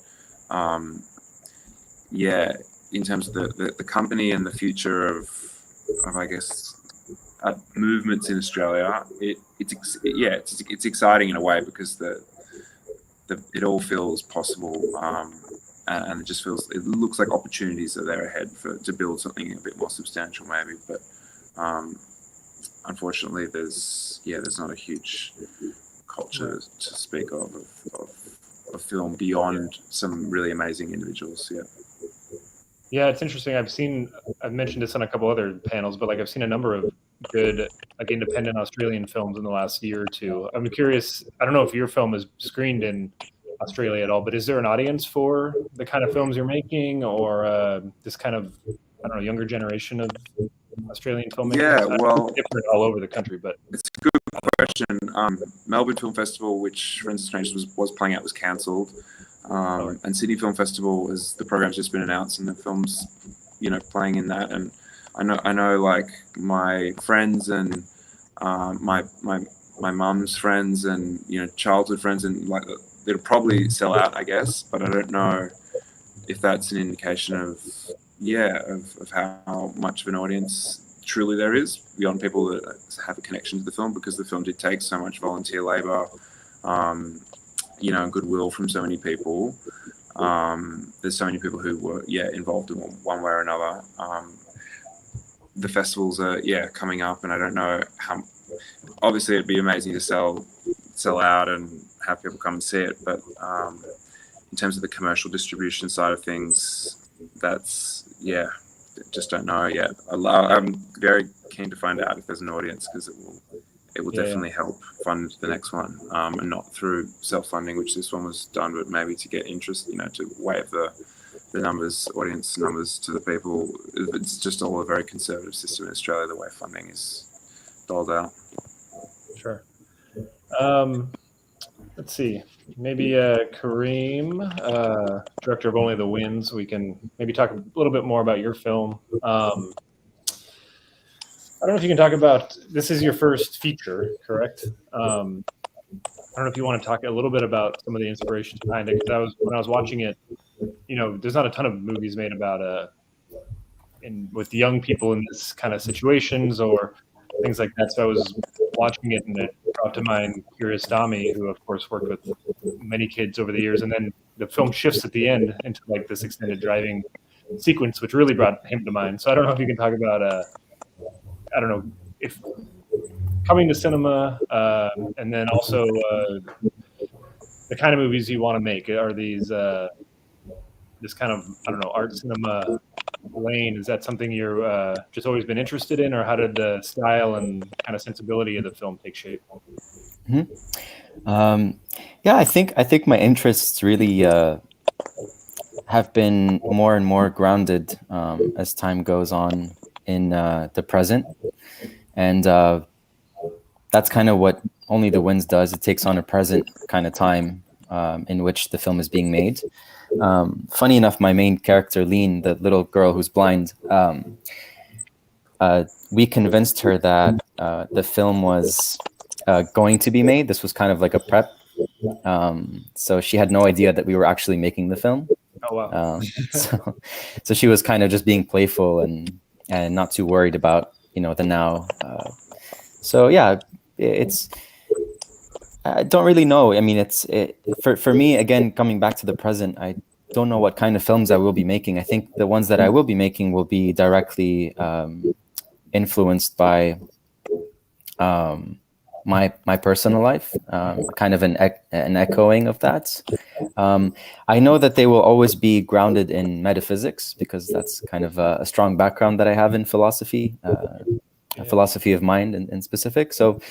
yeah, in terms of the company and the future of I guess movements in Australia, it's exciting in a way, because it all feels possible, and it just it looks like opportunities are there ahead to build something a bit more substantial maybe. But unfortunately there's not a huge culture to speak of film beyond some really amazing individuals. Yeah, it's interesting. I've mentioned this on a couple other panels, but I've seen a number of good independent Australian films in the last year or two. I'm curious, I don't know if your film is screened in Australia at all, but is there an audience for the kind of films you're making, or this kind of, I don't know, younger generation of Australian filmmakers? Yeah, well, different all over the country, but it's a good question. Melbourne Film Festival, which Friends of Strangers was playing at, was cancelled. And Sydney Film Festival, as the program's just been announced, and the film's playing in that. And I know my friends and my mum's friends and childhood friends, and it'll probably sell out, I guess, but I don't know if that's an indication of how much of an audience truly there is beyond people that have a connection to the film, because the film did take so much volunteer labor, and goodwill from so many people. There's so many people who were involved in one way or another. The festivals are coming up, and I don't know how. Obviously, it'd be amazing to sell out and have people come and see it, but in terms of the commercial distribution side of things, that's just don't know yet. I'm very keen to find out if there's an audience, because it will definitely help fund the next one, and not through self-funding, which this one was done, but maybe to get interest, to wave the audience numbers to the people. It's just all a very conservative system in Australia, the way funding is doled out. Sure. Let's see. Maybe Karim, director of Only the Winds, we can maybe talk a little bit more about your film. I don't know if you can talk about, this is your first feature, correct? I don't know if you want to talk a little bit about some of the inspirations behind it, because when I was watching it, there's not a ton of movies made about with young people in this kind of situations or things like that. So I was watching it, and it brought to mind Curious Dami, who of course worked with many kids over the years, and then the film shifts at the end into this extended driving sequence, which really brought him to mind. So I don't know if you can talk about I don't know if coming to cinema, and then also the kind of movies you want to make. Are these this kind of, I don't know, art cinema lane? Is that something you're just always been interested in, or how did the style and kind of sensibility of the film take shape? Yeah, I think my interests really have been more and more grounded as time goes on in the present, and that's kind of what Only the Winds does. It takes on a present kind of time in which the film is being made. Funny enough, my main character, Lean, the little girl who's blind, we convinced her that the film was going to be made. This was kind of like a prep. So she had no idea that we were actually making the film. Oh, wow. So she was kind of just being playful and not too worried about, the now. So yeah, I don't really know. I mean, for me, again, coming back to the present, I don't know what kind of films I will be making. I think the ones that I will be making will be directly influenced by my personal life, kind of an echoing of that. I know that they will always be grounded in metaphysics, because that's kind of a strong background that I have in philosophy, a philosophy of mind in specific. So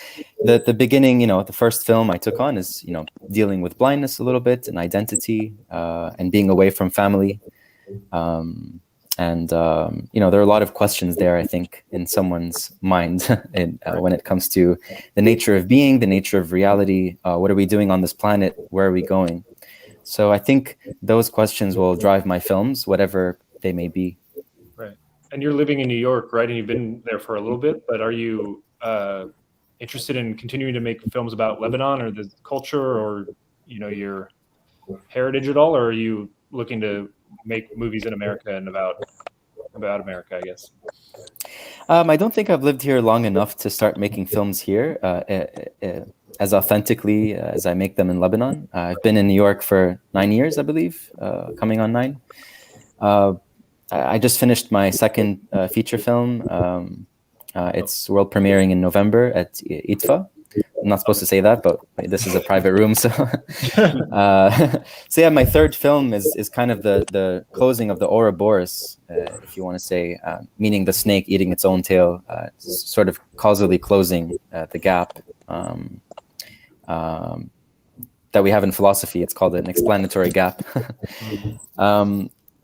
the beginning, the first film I took on is, dealing with blindness a little bit, and identity, and being away from family. And there are a lot of questions there, I think, in someone's mind when it comes to the nature of being, the nature of reality. What are we doing on this planet? Where are we going? So I think those questions will drive my films, whatever they may be. Right. And you're living in New York, right? And you've been there for a little bit, but are you interested in continuing to make films about Lebanon or the culture, or, your heritage at all? Or are you looking to make movies in America and about America, I guess? I don't think I've lived here long enough to start making films here as authentically as I make them in Lebanon. I've been in New York for 9 years, I believe, coming on 9. I just finished my second feature film. It's world premiering in November at ITFA. I'm not supposed to say that, but this is a private room. So, so yeah, my third film is kind of the closing of the Ouroboros, if you want to say, meaning the snake eating its own tail, sort of causally closing the gap that we have in philosophy. It's called an explanatory gap.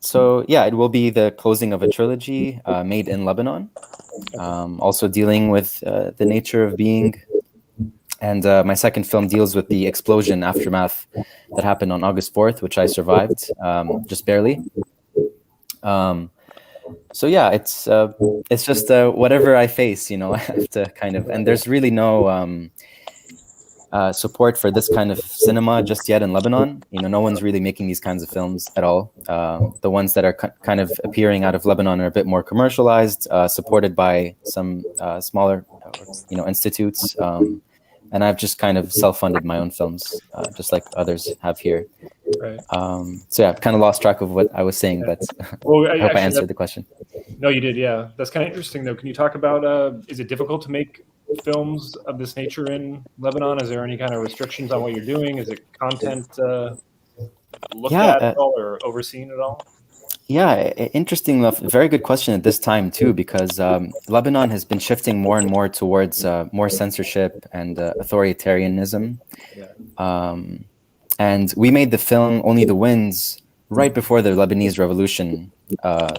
So yeah, it will be the closing of a trilogy made in Lebanon, also dealing with the nature of being. And my second film deals with the explosion aftermath that happened on August 4th, which I survived, just barely. So yeah, it's just whatever I face, I have to kind of, and there's really no support for this kind of cinema just yet in Lebanon. No one's really making these kinds of films at all. The ones that are kind of appearing out of Lebanon are a bit more commercialized, supported by some smaller, institutes. And I've just kind of self-funded my own films, just like others have here. Right. So yeah, I've kind of lost track of what I was saying, but well, I hope I answered the question. No, you did, yeah. That's kind of interesting, though. Can you talk about, is it difficult to make films of this nature in Lebanon? Is there any kind of restrictions on what you're doing? Is it content looked at all or overseen at all? Yeah, interesting enough. Very good question at this time too, because Lebanon has been shifting more and more towards more censorship and authoritarianism. Yeah. And we made the film Only the Winds right before the Lebanese revolution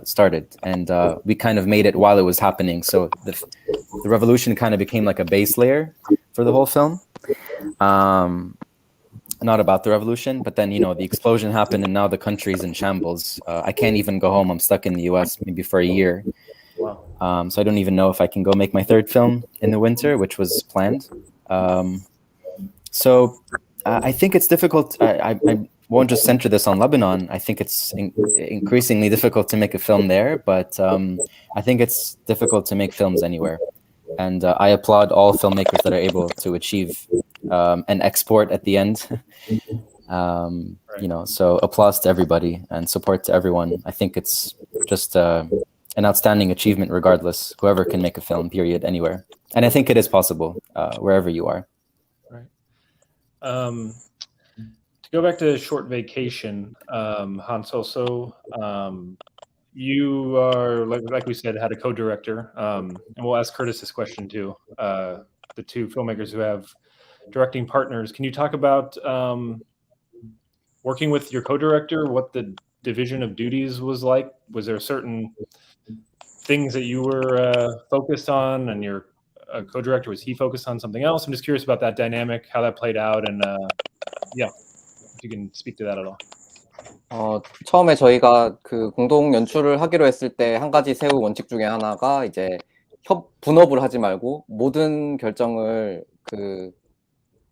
started, and we kind of made it while it was happening. So the revolution kind of became like a base layer for the whole film. Not about the revolution, but then, the explosion happened and now the country's in shambles. I can't even go home. I'm stuck in the US maybe for a year. Wow. So I don't even know if I can go make my third film in the winter, which was planned. So I think it's difficult. I won't just center this on Lebanon. I think it's increasingly difficult to make a film there, but I think it's difficult to make films anywhere. And I applaud all filmmakers that are able to achieve an export at the end. So applause to everybody and support to everyone. I think it's just an outstanding achievement regardless, whoever can make a film, period, anywhere. And I think it is possible wherever you are. Right. To go back to Short Vacation, Hansol, so you are, like we said, had a co-director, and we'll ask Curtis this question too. The two filmmakers who have directing partners. Can you talk about working with your co-director, what the division of duties was like? Was there certain things that you were focused on, and your co-director, was he focused on something else? I'm just curious about that dynamic, how that played out, and yeah, if you can speak to that at all. 처음에 저희가 그 공동 연출을 하기로 했을 때 한 가지 세우 원칙 중에 하나가 이제 분업을 하지 말고 모든 결정을 그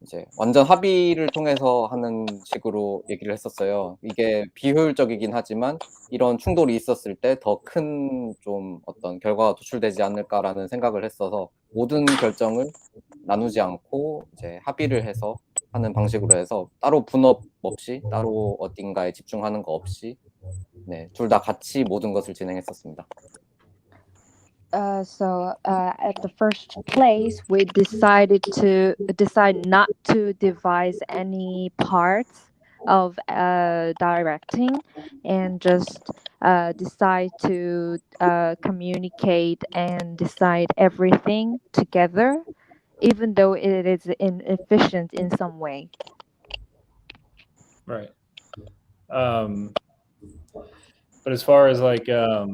이제 완전 합의를 통해서 하는 식으로 얘기를 했었어요. 이게 비효율적이긴 하지만 이런 충돌이 있었을 때 더 큰 좀 어떤 결과가 도출되지 않을까라는 생각을 했어서 모든 결정을 나누지 않고 이제 합의를 해서 하는 방식으로 해서 따로 분업 없이 따로 어딘가에 집중하는 거 없이 네, 둘 다 같이 모든 것을 진행했었습니다. So at the first place, we decided not to devise any parts of directing, and just decide to communicate and decide everything together, even though it is inefficient in some way. Right. But as far as like, I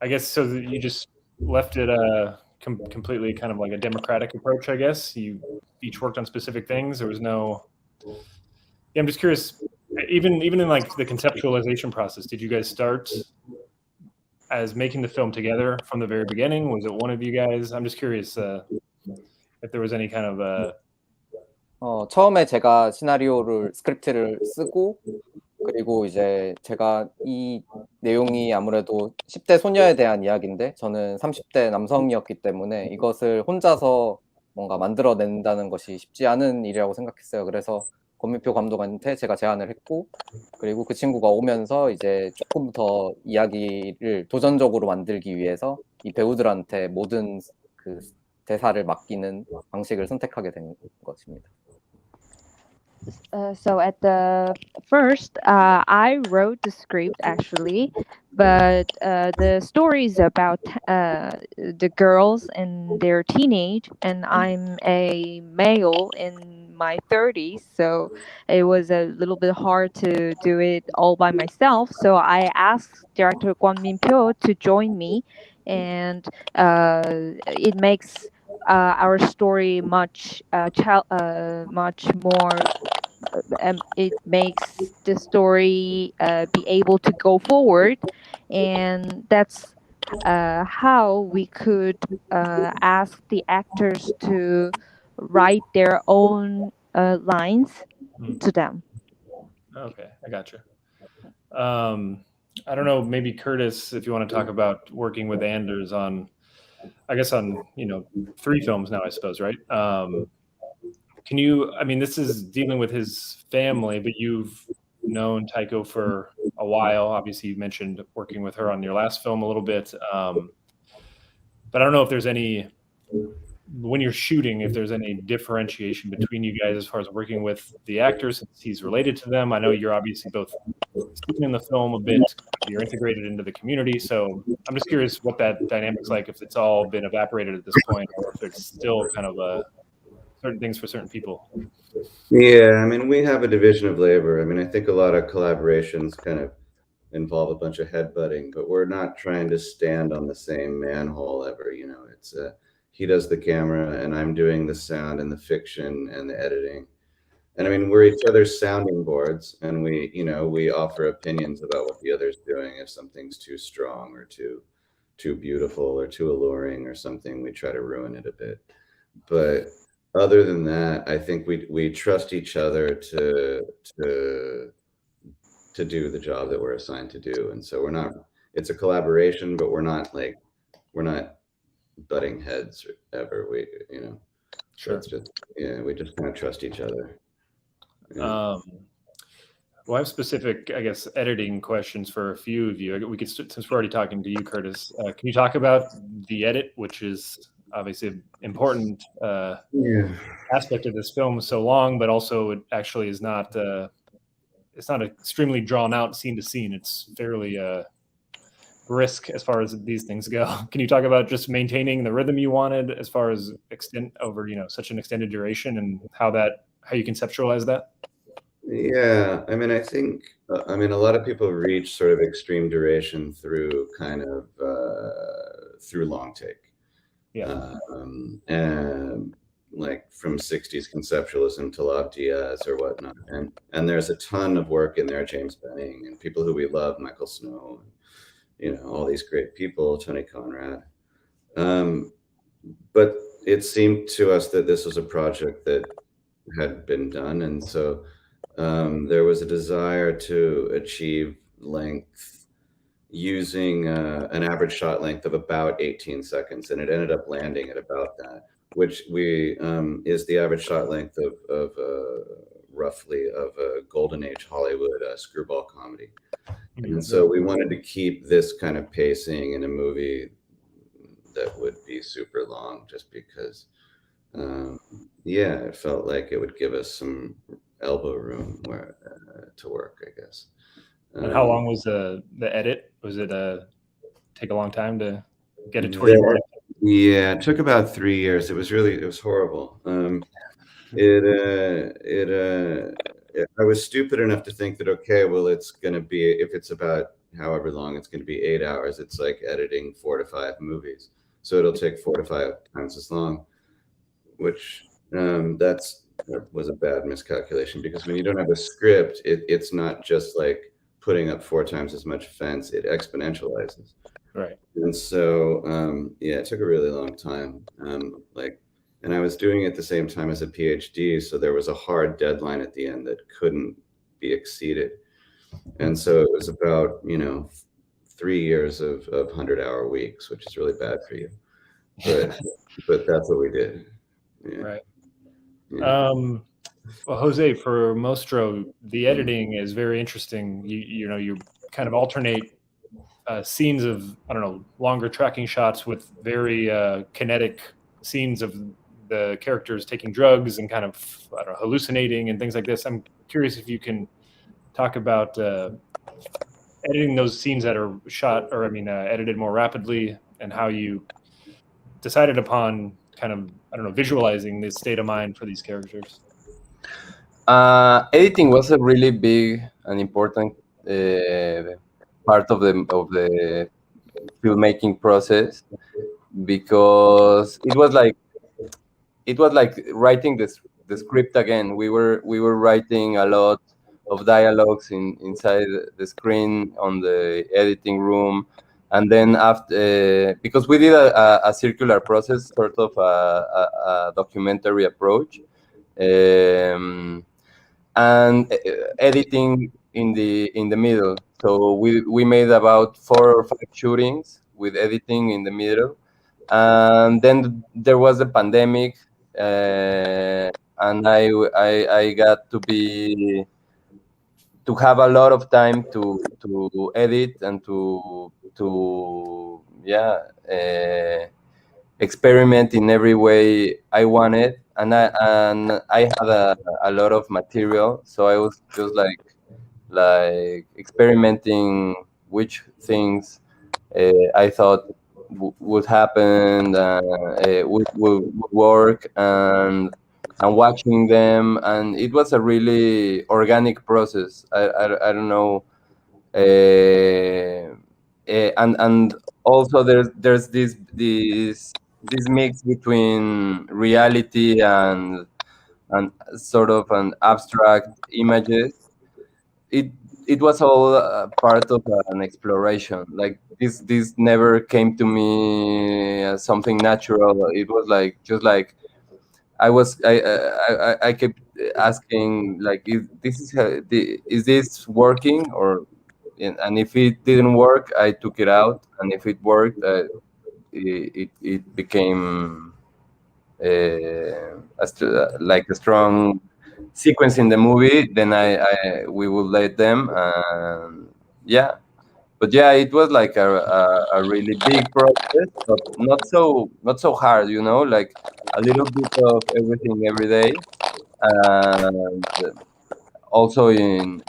guess, so you just left it completely kind of like a democratic approach, I guess. You each worked on specific things. There was no. Yeah, I'm just curious. Even in like the conceptualization process, did you guys start as making the film together from the very beginning? Was it one of you guys? I'm just curious if there was any kind of. 처음에 제가 스크립트를 쓰고, 그리고 이제 제가 이 내용이 아무래도 10대 소녀에 대한 이야기인데 저는 30대 남성이었기 때문에 이것을 혼자서 뭔가 만들어낸다는 것이 쉽지 않은 일이라고 생각했어요. 그래서 권민표 감독한테 제가 제안을 했고, 그리고 그 친구가 오면서 이제 조금 더 이야기를 도전적으로 만들기 위해서 이 배우들한테 모든 그 대사를 맡기는 방식을 선택하게 된 것입니다. So at the first, I wrote the script actually, but the story is about the girls in their teenage, and I'm a male in my 30s, so it was a little bit hard to do it all by myself. So I asked director Min-pyo to join me, and it makes our story much more. It makes the story be able to go forward, and that's how we could ask the actors to write their own lines to them. Okay, I gotcha. I don't know, maybe Curtis, if you want to talk about working with Anders on, I guess on 3 films now, I suppose, right? Can you, I mean, this is dealing with his family, but you've known Taiko for a while. Obviously, you mentioned working with her on your last film a little bit. But I don't know if there's any, when you're shooting, if there's any differentiation between you guys as far as working with the actors, since he's related to them. I know you're obviously both speaking in the film a bit, you're integrated into the community. So I'm just curious what that dynamic's like, if it's all been evaporated at this point, or if it's still kind of certain things for certain people. Yeah, I mean, we have a division of labor. I mean, I think a lot of collaborations kind of involve a bunch of headbutting, but we're not trying to stand on the same manhole ever. It's he does the camera and I'm doing the sound and the fiction and the editing. And I mean, we're each other's sounding boards, and we offer opinions about what the other's doing. If something's too strong or too beautiful or too alluring or something, we try to ruin it a bit. But other than that, I think we trust each other to do the job that we're assigned to do. And so it's a collaboration, but we're not butting heads ever. Sure. It's just, we just kind of trust each other. Well, I have specific, I guess, editing questions for a few of you. We could, since we're already talking to you, Curtis, can you talk about the edit, which is obviously an important aspect of this film so long, but also it actually is not. It's not extremely drawn out scene to scene. It's fairly brisk as far as these things go. Can you talk about just maintaining the rhythm you wanted as far as extent over such an extended duration, and how you conceptualize that? Yeah, I mean, I think a lot of people reach sort of extreme duration through kind of through long take. Yeah. And like from 60s conceptualism to Love Diaz or whatnot. And there's a ton of work in there, James Benning and people who we love, Michael Snow, all these great people, Tony Conrad. But it seemed to us that this was a project that had been done. And so there was a desire to achieve length using an average shot length of about 18 seconds. And it ended up landing at about that, which is the average shot length of roughly of a golden age Hollywood screwball comedy. And so we wanted to keep this kind of pacing in a movie that would be super long, just because, it felt like it would give us some elbow room to work, I guess. And how long was the edit? Was it take a long time to get it to where you wanted? Yeah, it took about 3 years. It was horrible. I was stupid enough to think that, okay, well, it's going to be, if it's about however long, it's going to be 8 hours. It's like editing 4 to 5 movies. So it'll take 4 to 5 times as long, which that was a bad miscalculation, because when you don't have a script, it's not just like putting up 4 times as much fence, it exponentializes. Right. And so, it took a really long time. And I was doing it at the same time as a PhD, so there was a hard deadline at the end that couldn't be exceeded. And so it was about, 3 years of 100-hour weeks, which is really bad for you. But that's what we did. Yeah. Right. Yeah. Well, Jose, for Mostro, the editing is very interesting. You kind of alternate scenes of, longer tracking shots with very kinetic scenes of the characters taking drugs and kind of, hallucinating and things like this. I'm curious if you can talk about editing those scenes that are shot, or edited more rapidly, and how you decided upon kind of, visualizing this state of mind for these characters. Editing was a really big and important part of the filmmaking process, because it was like writing the script again. We were writing a lot of dialogues inside the screen on the editing room, and then after, because we did a circular process, sort of a documentary approach, and editing in the middle. So we made about 4 or 5 shootings with editing in the middle, and then there was a pandemic, and I got to have a lot of time to edit and to experiment in every way I wanted, and I had a lot of material, so I was just like experimenting which things I thought would happen, would work, and watching them, and it was a really organic process. I don't know, and also there's this mix between reality and sort of an abstract images. It was all part of an exploration. Like this never came to me as something natural. It was like just like I kept asking, like, is this working, and if it didn't work, I took it out, and if it worked, it became like a strong sequence in the movie. Then we would let them, but yeah, it was like a really big process, but not so hard, you know, like a little bit of everything every day, and also in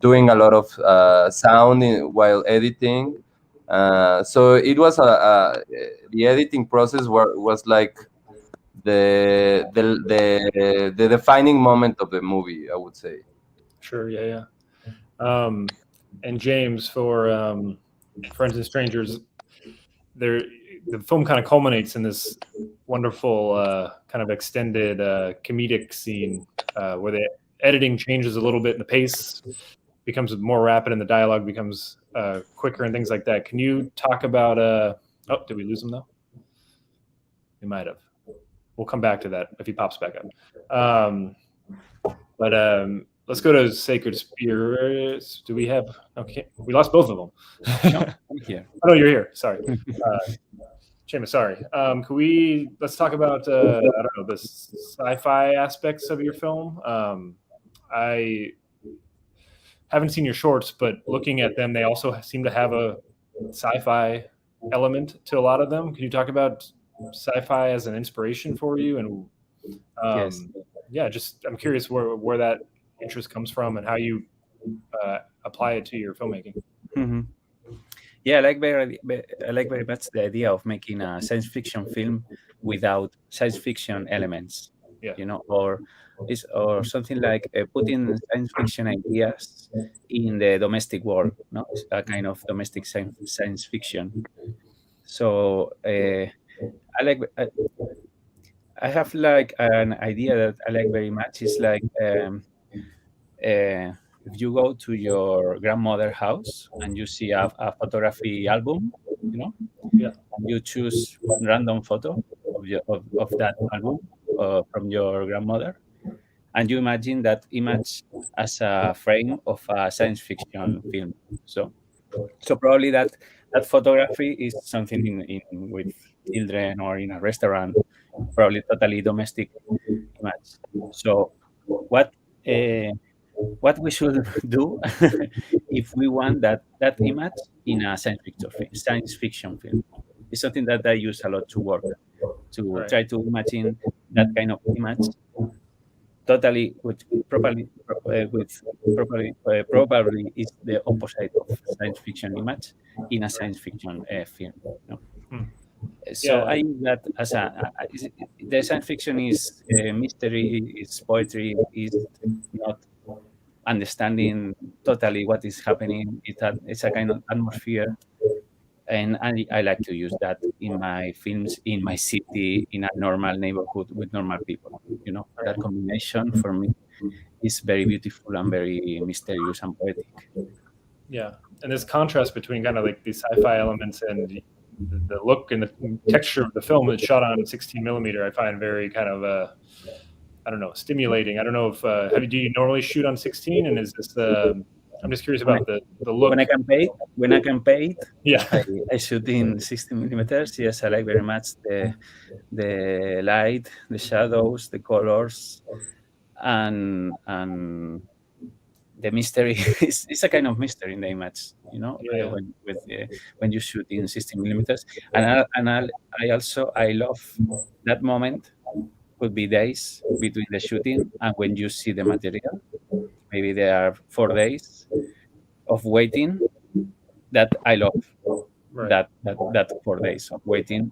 doing a lot of sound while editing. So it was the editing process was like the defining moment of the movie, I would say. Sure, yeah. And James, for Friends and Strangers, the film kind of culminates in this wonderful kind of extended comedic scene where the editing changes a little bit and the pace becomes more rapid and the dialogue becomes quicker and things like that. Can you talk about oh, did we lose him though? We might have. We'll come back to that if he pops back up. But let's go to Sacred Spirits. Do we have? Okay, we lost both of them. No, I'm here. Oh no, you're here. Sorry, Chema. Sorry. Let's talk about I don't know, the sci-fi aspects of your film. I haven't seen your shorts, but looking at them, they also seem to have a sci-fi element to a lot of them. Can you talk about sci-fi as an inspiration for you? And Yes. yeah, just I'm curious where that interest comes from and how you apply it to your filmmaking. Mm-hmm. Yeah, I like very much the idea of making a science fiction film without science fiction elements. Yeah. You know, or something like putting science fiction ideas in the domestic world. No, it's a kind of domestic science fiction. So I have like an idea that I like very much. Is like if you go to your grandmother's house and you see a photography album, you know, Yeah. and you choose one random photo of that album from your grandmother, and you imagine that image as a frame of a science fiction film. So probably that photography is something in with children or in a restaurant, probably totally domestic image. So what we should do if we want that image in a science fiction film is something that I use a lot to work to Right. try to imagine that kind of image totally probably is the opposite of science fiction image in a science fiction film. No? So Yeah. I use that as the science fiction is mystery, is poetry, is not understanding totally what is happening. It's a kind of atmosphere, and I like to use that in my films, in my city, in a normal neighborhood with normal people. You know, that combination for me is very beautiful and very mysterious and poetic. Yeah, and this contrast between kind of like these sci-fi elements and the look and the texture of the film that's shot on 16 millimeter, I find very kind of I don't know, stimulating. I don't know if do you normally shoot on 16, and is this I'm just curious about the look. When I can pay it, Yeah, I shoot in 16 millimeters. Yes, I like very much the light, the shadows, the colors, and the mystery. It's a kind of mystery in the image, you know. Yeah. When you shoot in 16 millimeters, and I love that moment. Could be days between the shooting and when you see the material. Maybe there are 4 days of waiting that I love. Right. That 4 days of waiting,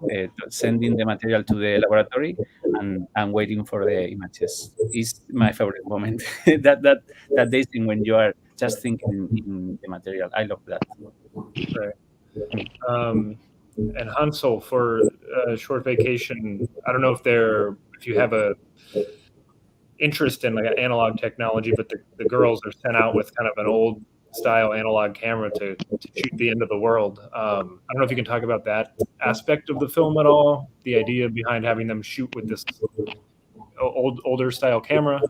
sending the material to the laboratory and waiting for the images is my favorite moment. that days when you are just thinking in the material. I love that. Right. And Hansol, for Short Vacation, I don't know if you have a interest in like an analog technology, but the girls are sent out with kind of an old style analog camera to shoot the end of the world. I don't know if you can talk about that aspect of the film at all, the idea behind having them shoot with this older style camera.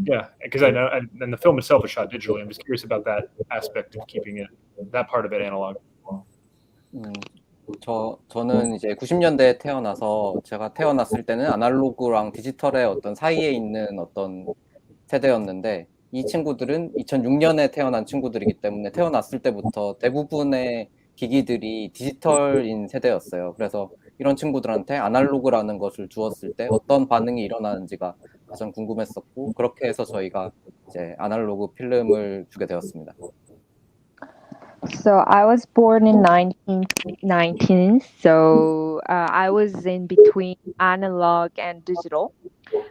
Yeah, because I know, and the film itself is shot digitally. I'm just curious about that aspect of keeping that part of it analog. 저는 이제 90년대에 태어나서 제가 태어났을 때는 아날로그랑 디지털의 어떤 사이에 있는 어떤 세대였는데 이 친구들은 2006년에 태어난 친구들이기 때문에 태어났을 때부터 대부분의 기기들이 디지털인 세대였어요. 그래서 이런 친구들한테 아날로그라는 것을 주었을 때 어떤 반응이 일어나는지가 가장 궁금했었고, 그렇게 해서 저희가 이제 아날로그 필름을 주게 되었습니다. So I was born in 1919, so I was in between analog and digital.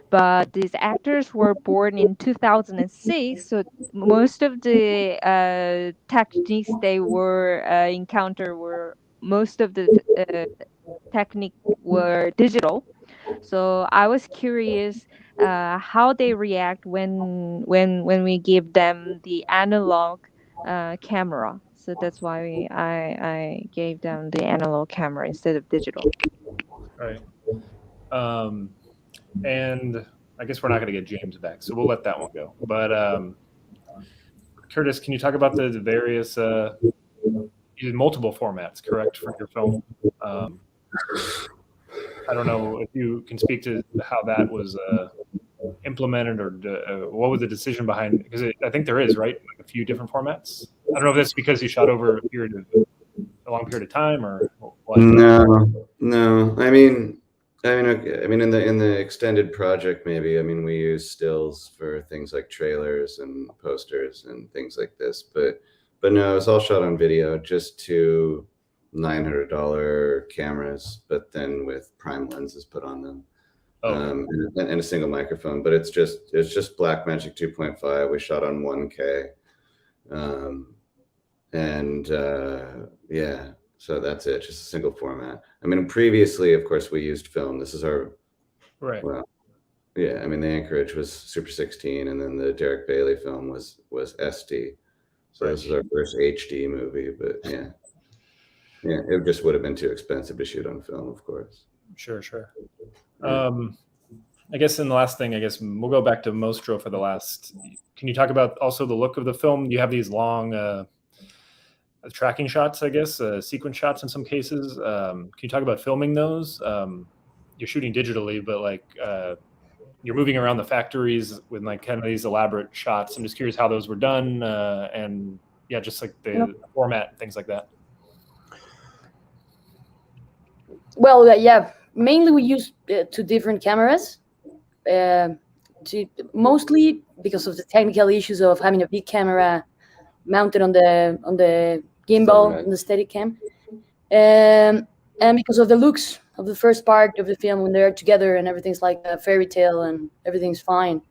But these actors were born in 2006, so most of the techniques they were encounter were most of the technique were digital. So I was curious how they react when we give them the analog camera. So that's why I gave them the analog camera instead of digital. Right. And I guess we're not going to get James back, so we'll let that one go. But Curtis, can you talk about the various you did multiple formats, correct, for your film? I don't know if you can speak to how that was implemented, or what was the decision behind? Because I think there is, right, like a few different formats. I don't know if that's because you shot over a long period of time, or what. No. I mean, in the extended project, maybe. I mean, we use stills for things like trailers and posters and things like this, but no, it's all shot on video, just two $900 cameras, but then with prime lenses put on them. And a single microphone, but it's just Blackmagic 2.5. We shot on 1K, yeah. So that's it, just a single format. I mean, previously, of course, we used film. This is our right. Well, yeah. I mean, the Anchorage was Super 16, and then the Derek Bailey film was SD. So This is our first HD movie, but yeah, it just would have been too expensive to shoot on film, of course. Sure. I guess in the last thing, we'll go back to Mostro for the last. Can you talk about also the look of the film? You have these long tracking shots, I guess, sequence shots in some cases. Can you talk about filming those? You're shooting digitally, but like you're moving around the factories with like kind of these elaborate shots. I'm just curious how those were done, and yeah, just like the format, things like that. Well, yeah, mainly we use two different cameras. Mostly because of the technical issues of having a big camera mounted on the gimbal and the Steadicam, and because of the looks of the first part of the film when they're together and everything's like a fairy tale and everything's fine,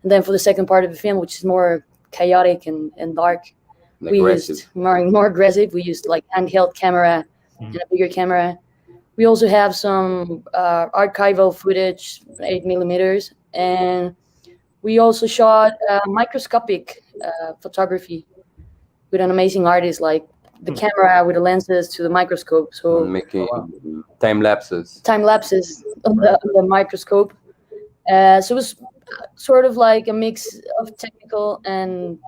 and then for the second part of the film, which is more chaotic and dark, we used more aggressive. We used like handheld camera and a bigger camera. We also have some archival footage, 8mm, and we also shot microscopic photography with an amazing artist, like the camera with the lenses to the microscope. So making time lapses on the microscope. So it was sort of like a mix of technical and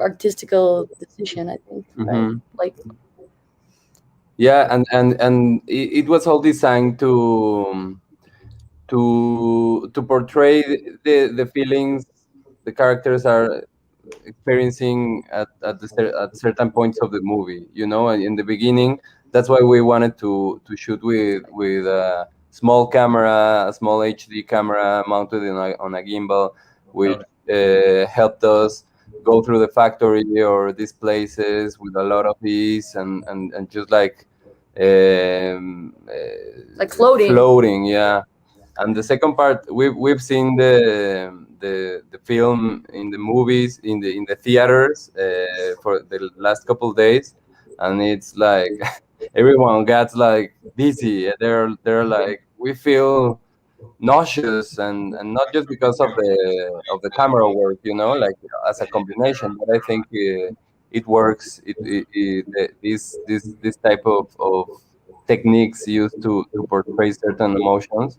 artistical decision, I think. Right? Like. Yeah, and it was all designed to portray the feelings the characters are experiencing at certain points of the movie. You know, in the beginning, that's why we wanted to shoot with a small camera, a small HD camera mounted on a gimbal, which helped us go through the factory or these places with a lot of ease and just like floating, yeah. And the second part, we've seen the film in the movies in the theaters for the last couple of days, and it's like everyone gets like dizzy. They're like, we feel nauseous, and not just because of the camera work, you know, like as a combination, but I think it works. This type of techniques used to portray certain emotions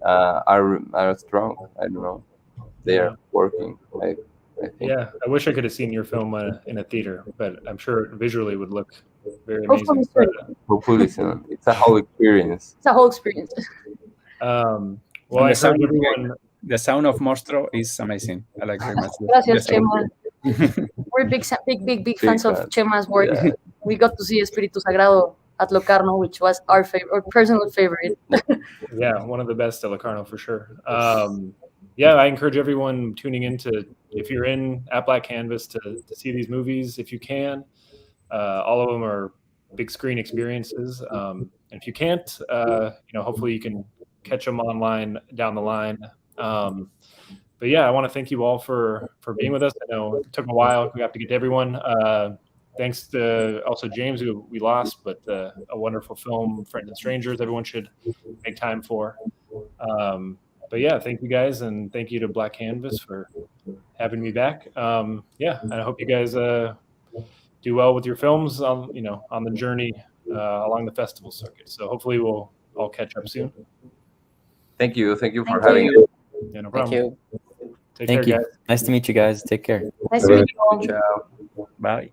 are strong. I don't know, they are working. I think. Yeah, I wish I could have seen your film in a theater, but I'm sure visually it would look very amazing. Hopefully soon. It's a whole experience. It's a whole experience. Well, I heard everyone. the sound of Mostro is amazing. I like very much. Gracias, the sound. Chema. We're big fans fan. of Chema's work. Yeah. We got to see Espiritu Sagrado at Locarno, which was our personal favorite. Yeah, one of the best at Locarno for sure. Yeah, I encourage everyone tuning in to, if you're at Black Canvas, to see these movies if you can. All of them are big screen experiences. And if you can't, hopefully you can catch them online down the line. But yeah, I want to thank you all for being with us. I know it took a while. We have to get to everyone. Thanks to also James, who we lost, but a wonderful film, Friends and Strangers, everyone should make time for. But yeah, thank you guys, and thank you to Black Canvas for having me back. Yeah, and I hope you guys do well with your films on the journey along the festival circuit. So hopefully we'll all catch up soon. Thank you for Thank having you. us. Yeah, no Thank problem. you. Take Thank care, you. guys. Nice to meet you guys. Take care. Nice to meet you all. Ciao. Bye.